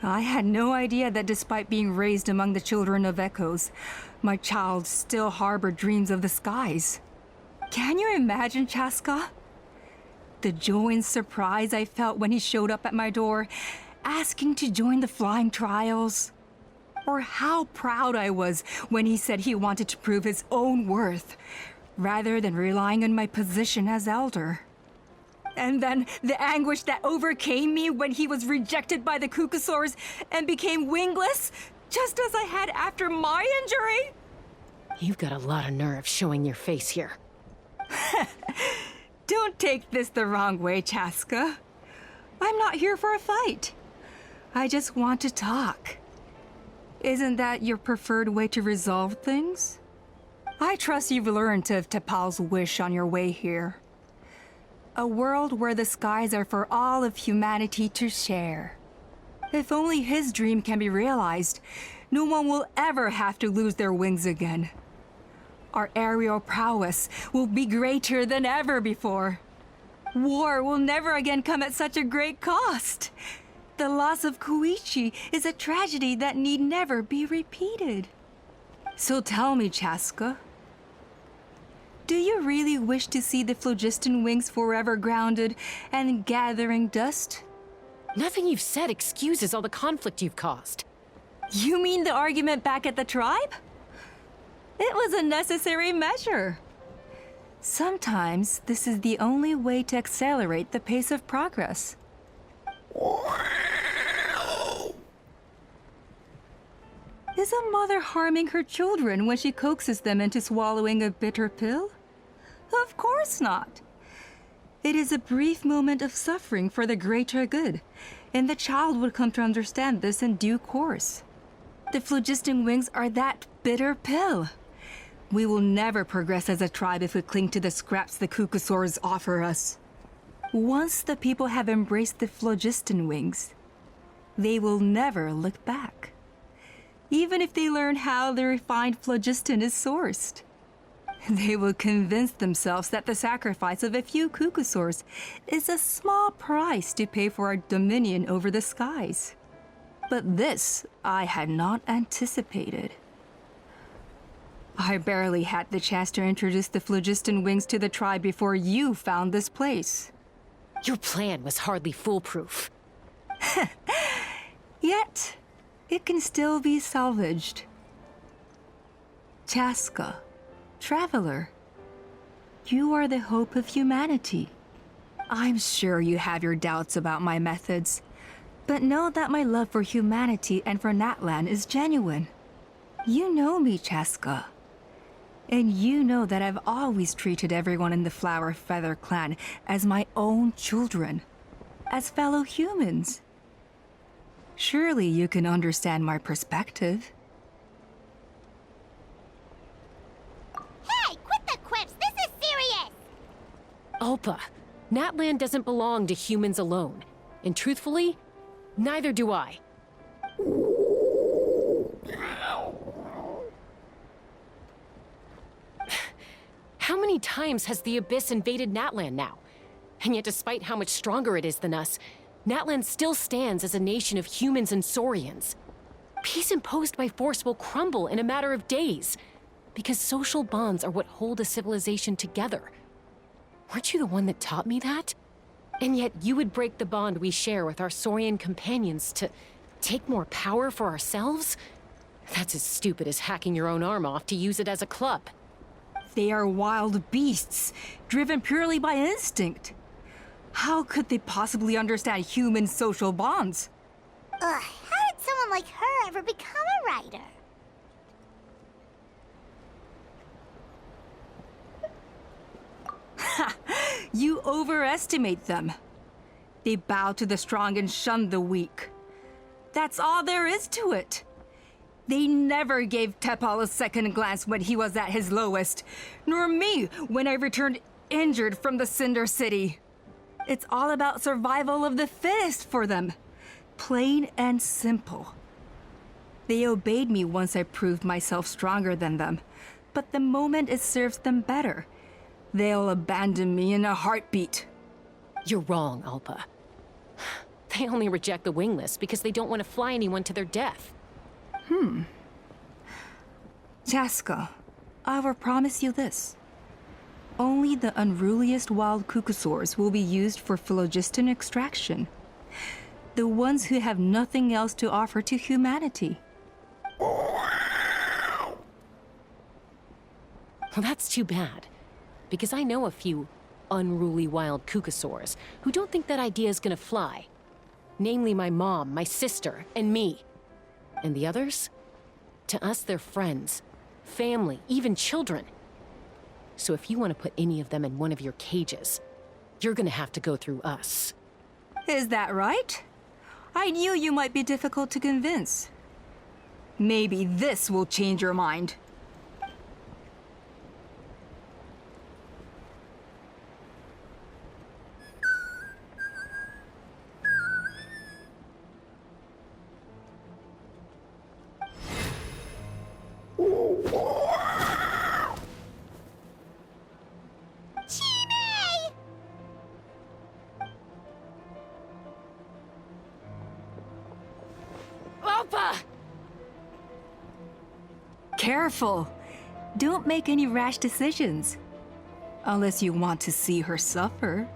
I had no idea that despite being raised among the children of echoes, my child still harbored dreams of the skies. Can you imagine, Chaska? The joy and surprise I felt when he showed up at my door, asking to join the flying trials. Or how proud I was when he said he wanted to prove his own worth, rather than relying on my position as elder. And then the anguish that overcame me when he was rejected by the Cucusaurs and became wingless, just as I had after my injury. You've got a lot of nerve showing your face here. Don't take this the wrong way, Chaska. I'm not here for a fight. I just want to talk. Isn't that your preferred way to resolve things? I trust you've learned of Tepal's wish on your way here. A world where the skies are for all of humanity to share. If only his dream can be realized, no one will ever have to lose their wings again. Our aerial prowess will be greater than ever before. War will never again come at such a great cost. The loss of Koichi is a tragedy that need never be repeated. So tell me, Chaska, do you really wish to see the phlogiston wings forever grounded and gathering dust? Nothing you've said excuses all the conflict you've caused. You mean the argument back at the tribe? It was a necessary measure. Sometimes this is the only way to accelerate the pace of progress. Is a mother harming her children when she coaxes them into swallowing a bitter pill? Of course not. It is a brief moment of suffering for the greater good, and the child would come to understand this in due course. The phlogiston wings are that bitter pill. We will never progress as a tribe if we cling to the scraps the Cucusaurs offer us. Once the people have embraced the phlogiston wings, they will never look back. Even if they learn how the refined phlogiston is sourced. They will convince themselves that the sacrifice of a few Cucusaurs is a small price to pay for our dominion over the skies. But this I had not anticipated. I barely had the chance to introduce the phlogiston wings to the tribe before you found this place. Your plan was hardly foolproof. Yet, it can still be salvaged. Chaska, traveler, you are the hope of humanity. I'm sure you have your doubts about my methods, but know that my love for humanity and for Natlan is genuine. You know me, Chaska. And you know that I've always treated everyone in the Flower Feather clan as my own children, as fellow humans. Surely you can understand my perspective. Hey, quit the quips! This is serious! Opa, Natlan doesn't belong to humans alone. And truthfully, neither do I. How many times has the Abyss invaded Natlan now? And yet despite how much stronger it is than us, Natlan still stands as a nation of humans and saurians. Peace imposed by force will crumble in a matter of days, because social bonds are what hold a civilization together. Weren't you the one that taught me that? And yet you would break the bond we share with our saurian companions to take more power for ourselves? That's as stupid as hacking your own arm off to use it as a club. They are wild beasts, driven purely by instinct. How could they possibly understand human social bonds? Ugh, how did someone like her ever become a writer? You overestimate them. They bow to the strong and shun the weak. That's all there is to it. They never gave Tepal a second glance when he was at his lowest, nor me when I returned injured from the Cinder City. It's all about survival of the fittest for them. Plain and simple. They obeyed me once I proved myself stronger than them, but the moment it serves them better, They'll abandon me in a heartbeat. You're wrong, Alpa. They only reject the wingless because they don't want to fly anyone to their death. Chaska, I will promise you this. Only the unruliest wild cucosaurs will be used for phlogiston extraction. The ones who have nothing else to offer to humanity. Well, that's too bad. Because I know a few unruly wild cucosaurs who don't think that idea is gonna fly. Namely my mom, my sister, and me. And the others? To us, they're friends, family, even children. So if you want to put any of them in one of your cages, you're gonna have to go through us. Is that right? I knew you might be difficult to convince. Maybe this will change your mind. Careful! Don't make any rash decisions. Unless you want to see her suffer.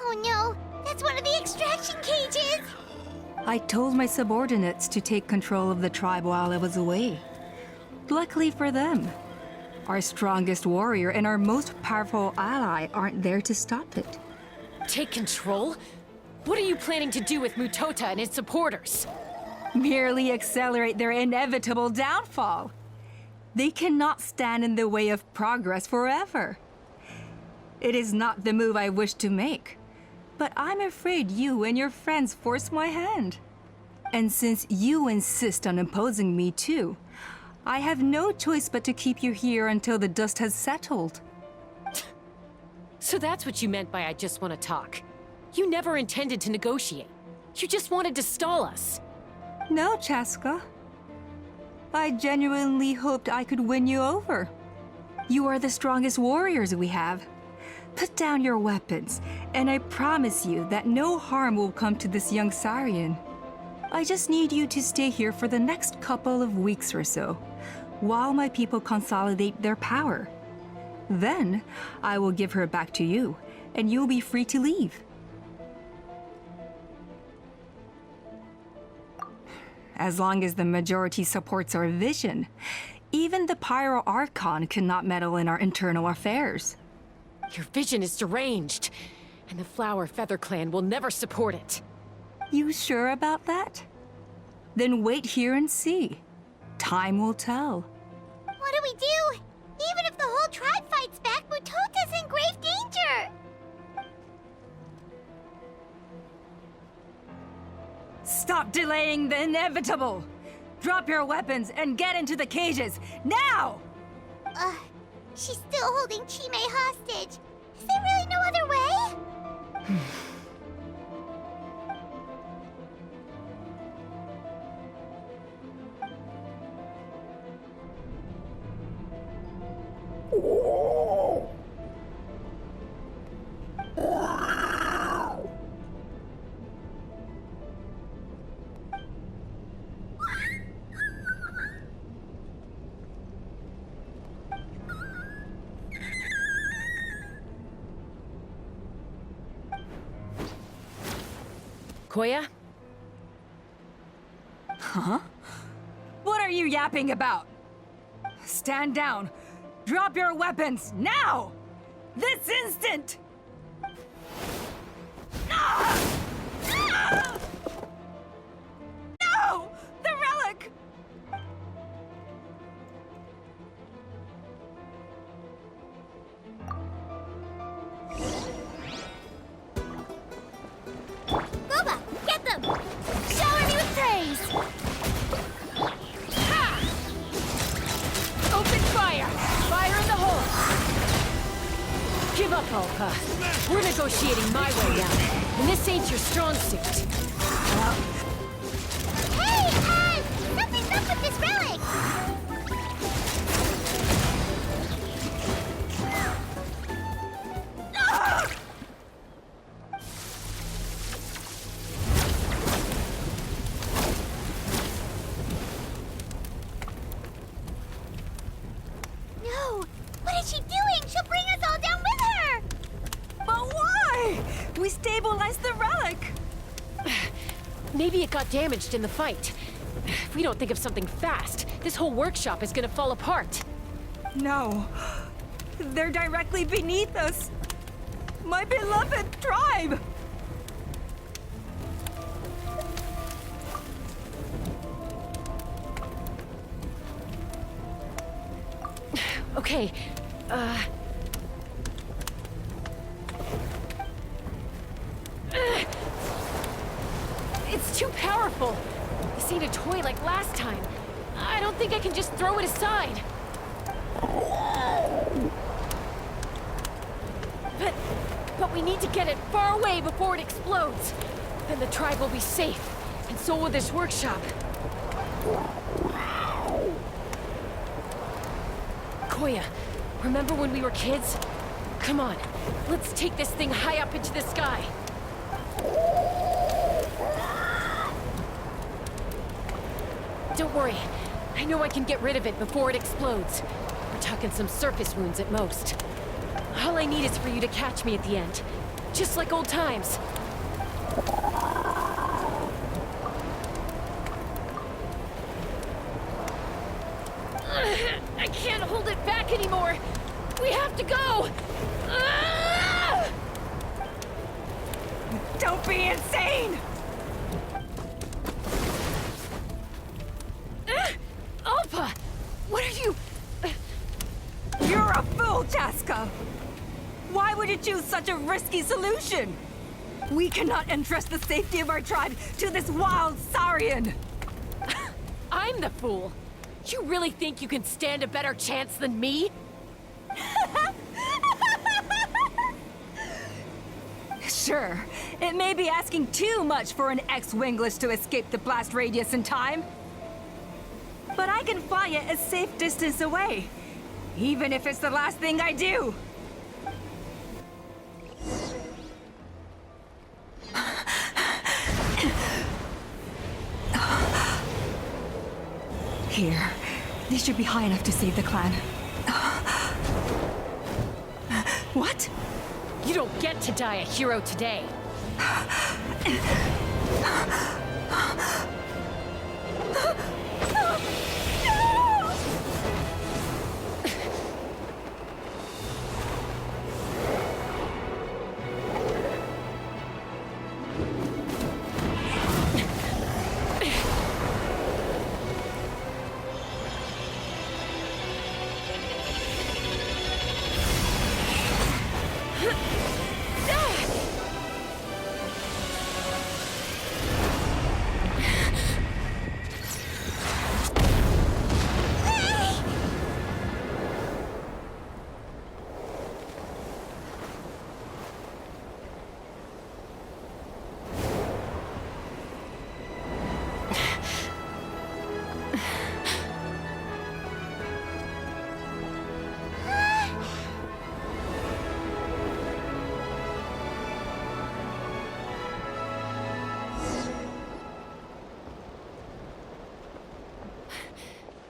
Oh no, that's one of the extraction cages! I told my subordinates to take control of the tribe while I was away. Luckily for them, our strongest warrior and our most powerful ally aren't there to stop it. Take control? What are you planning to do with Mutota and its supporters? Merely accelerate their inevitable downfall. They cannot stand in the way of progress forever. It is not the move I wish to make, but I'm afraid you and your friends force my hand. And since you insist on imposing me too, I have no choice but to keep you here until the dust has settled. So that's what you meant by I just want to talk. You never intended to negotiate. You just wanted to stall us. No, Chaska. I genuinely hoped I could win you over. You are the strongest warriors we have. Put down your weapons, and I promise you that no harm will come to this young Saurian. I just need you to stay here for the next couple of weeks or so, while my people consolidate their power. Then, I will give her back to you, and you'll be free to leave. As long as the majority supports our vision, even the Pyro Archon cannot meddle in our internal affairs. Your vision is deranged, and the Flower Feather Clan will never support it. You sure about that? Then wait here and see. Time will tell. What do we do? Even if the whole tribe fights back, Mutota's in grave danger! Stop delaying the inevitable! Drop your weapons and get into the cages, now! She's still holding Chime hostage. Is there really no other way? Koya? Huh? What are you yapping about? Stand down. Drop your weapons, now! This instant! Ah! Ah! No! The relic! Boba, get them! Shower me with praise! Ha! Open fire! Fire in the hole! Give up, Alpa. We're negotiating my way now, and this ain't your strong suit. Hey, something's up with this relic! stabilize the relic! Maybe it got damaged in the fight. If we don't think of something fast, this whole workshop is gonna fall apart. No. They're directly beneath us. My beloved tribe! Okay, it's too powerful. This ain't a toy like last time. I don't think I can just throw it aside. But we need to get it far away before it explodes. Then the tribe will be safe, and so will this workshop. Koya, remember when we were kids? Come on, let's take this thing high up into the sky. Don't worry, I know I can get rid of it before it explodes. We're talking some surface wounds at most. All I need is for you to catch me at the end, just like old times. I can't hold it back anymore. We have to go. Don't be insane! Alpha, what are you? You're a fool, Chaska! Why would you choose such a risky solution? We cannot entrust the safety of our tribe to this wild Saurian! I'm the fool. You really think you can stand a better chance than me? Sure, it may be asking too much for an ex-wingless to escape the blast radius in time. But I can fly it a safe distance away, even if it's the last thing I do. Here, this should be high enough to save the clan. What? You don't get to die a hero today.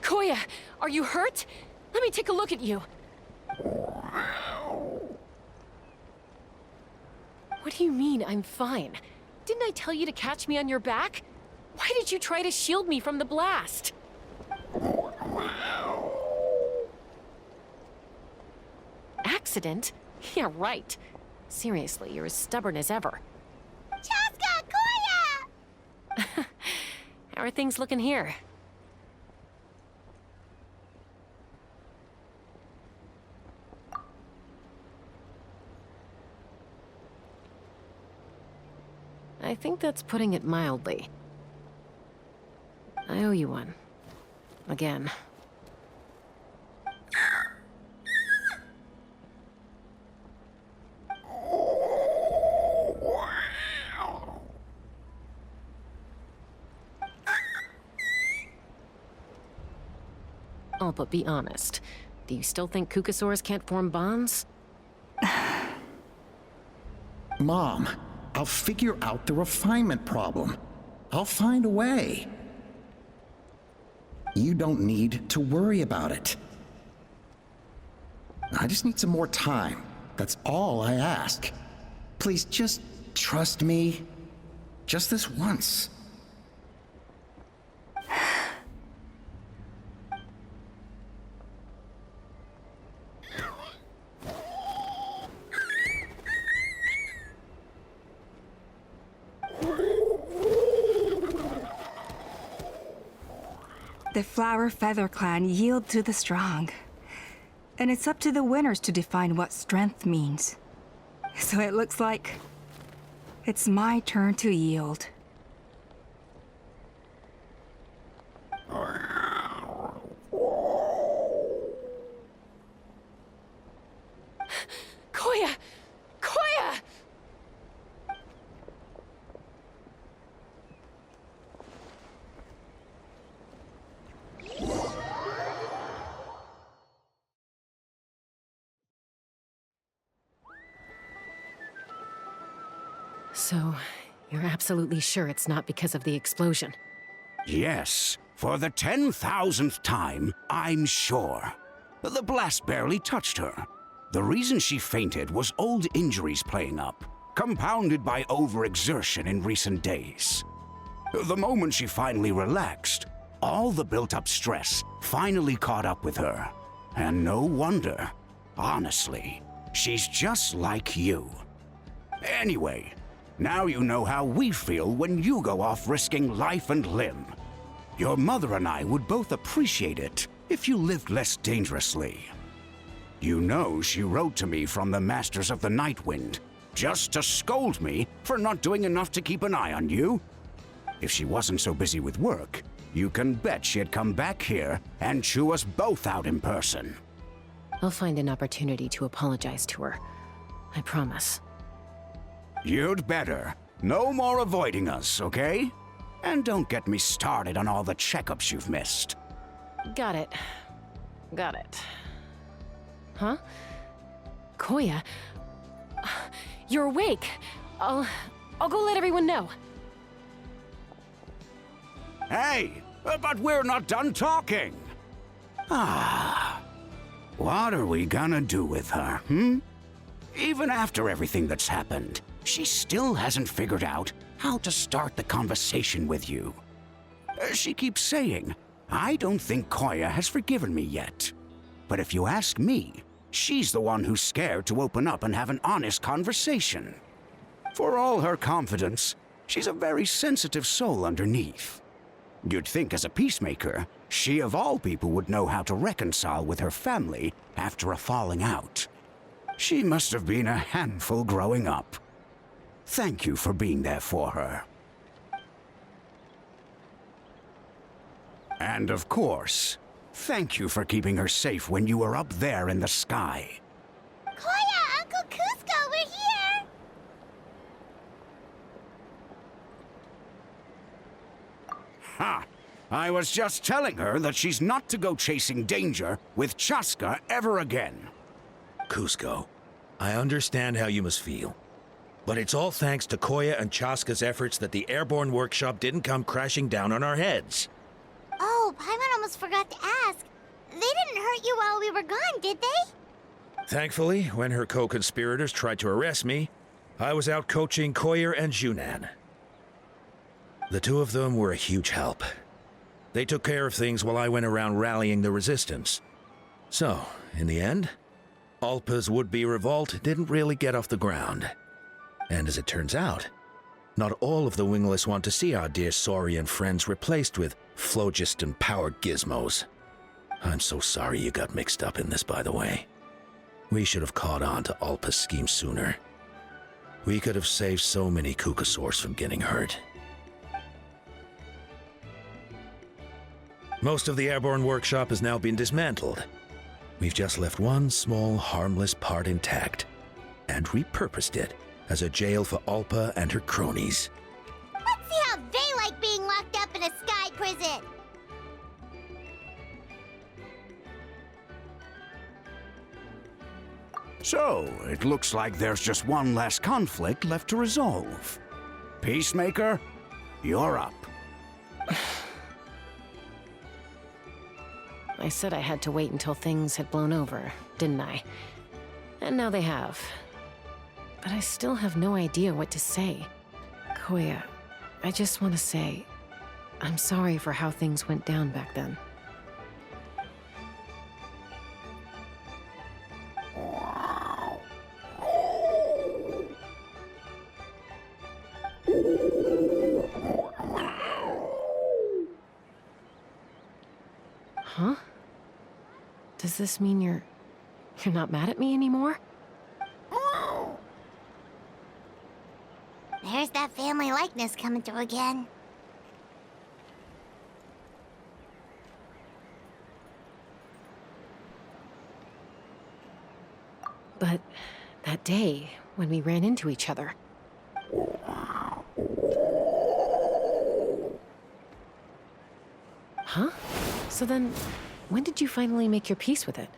Koya, are you hurt? Let me take a look at you. What do you mean, I'm fine? Didn't I tell you to catch me on your back? Why did you try to shield me from the blast? Accident? Yeah, right. Seriously, you're as stubborn as ever. Chaska, Koya! How are things looking here? I think that's putting it mildly. I owe you one. Again. Oh, but be honest. Do you still think Kukasaurs can't form bonds? Mom, I'll figure out the refinement problem. I'll find a way. You don't need to worry about it. I just need some more time. That's all I ask. Please, just trust me? Just this once. The Flower Feather Clan yield to the strong. And it's up to the winners to define what strength means. So it looks like it's my turn to yield. Koya! Koya! So, you're absolutely sure it's not because of the explosion? Yes, for the 10,000th time, I'm sure. The blast barely touched her. The reason she fainted was old injuries playing up, compounded by overexertion in recent days. The moment she finally relaxed, all the built-up stress finally caught up with her. And no wonder. Honestly, she's just like you. Anyway, now you know how we feel when you go off risking life and limb. Your mother and I would both appreciate it if you lived less dangerously. You know she wrote to me from the Masters of the Nightwind, just to scold me for not doing enough to keep an eye on you. If she wasn't so busy with work, you can bet she'd come back here and chew us both out in person. I'll find an opportunity to apologize to her. I promise. You'd better. No more avoiding us, okay? And don't get me started on all the checkups you've missed. Got it. Got it. Huh? Koya? You're awake. I'll go let everyone know. Hey, but we're not done talking. What are we gonna do with her, Even after everything that's happened, she still hasn't figured out how to start the conversation with you. She keeps saying, I don't think Koya has forgiven me yet. But if you ask me, she's the one who's scared to open up and have an honest conversation. For all her confidence, she's a very sensitive soul underneath. You'd think as a peacemaker, she of all people would know how to reconcile with her family after a falling out. She must have been a handful growing up. Thank you for being there for her. And of course, thank you for keeping her safe when you were up there in the sky. Koya, Uncle Cusco, we're here! Ha! I was just telling her that she's not to go chasing danger with Chaska ever again. Cusco, I understand how you must feel. But it's all thanks to Koya and Chaska's efforts that the airborne workshop didn't come crashing down on our heads. Oh, Paimon almost forgot to ask. They didn't hurt you while we were gone, did they? Thankfully, when her co-conspirators tried to arrest me, I was out coaching Koyer and Junan. The two of them were a huge help. They took care of things while I went around rallying the resistance. So, in the end, Alpa's would-be revolt didn't really get off the ground. And as it turns out, not all of the wingless want to see our dear Saurian friends replaced with phlogiston-powered gizmos. I'm so sorry you got mixed up in this, by the way. We should have caught on to Alpa's scheme sooner. We could have saved so many Kukasaurs from getting hurt. Most of the airborne workshop has now been dismantled. We've just left one small, harmless part intact, and repurposed it as a jail for Alpa and her cronies. Let's see how they like being locked up in a sky prison! So, it looks like there's just one last conflict left to resolve. Peacemaker, you're up. I said I had to wait until things had blown over, didn't I? And now they have. but I still have no idea what to say. Koya, I just want to say, I'm sorry for how things went down back then. Huh? Does this mean you're not mad at me anymore? There's that family likeness coming through again. But that day, when we ran into each other... Huh? So then, when did you finally make your peace with it?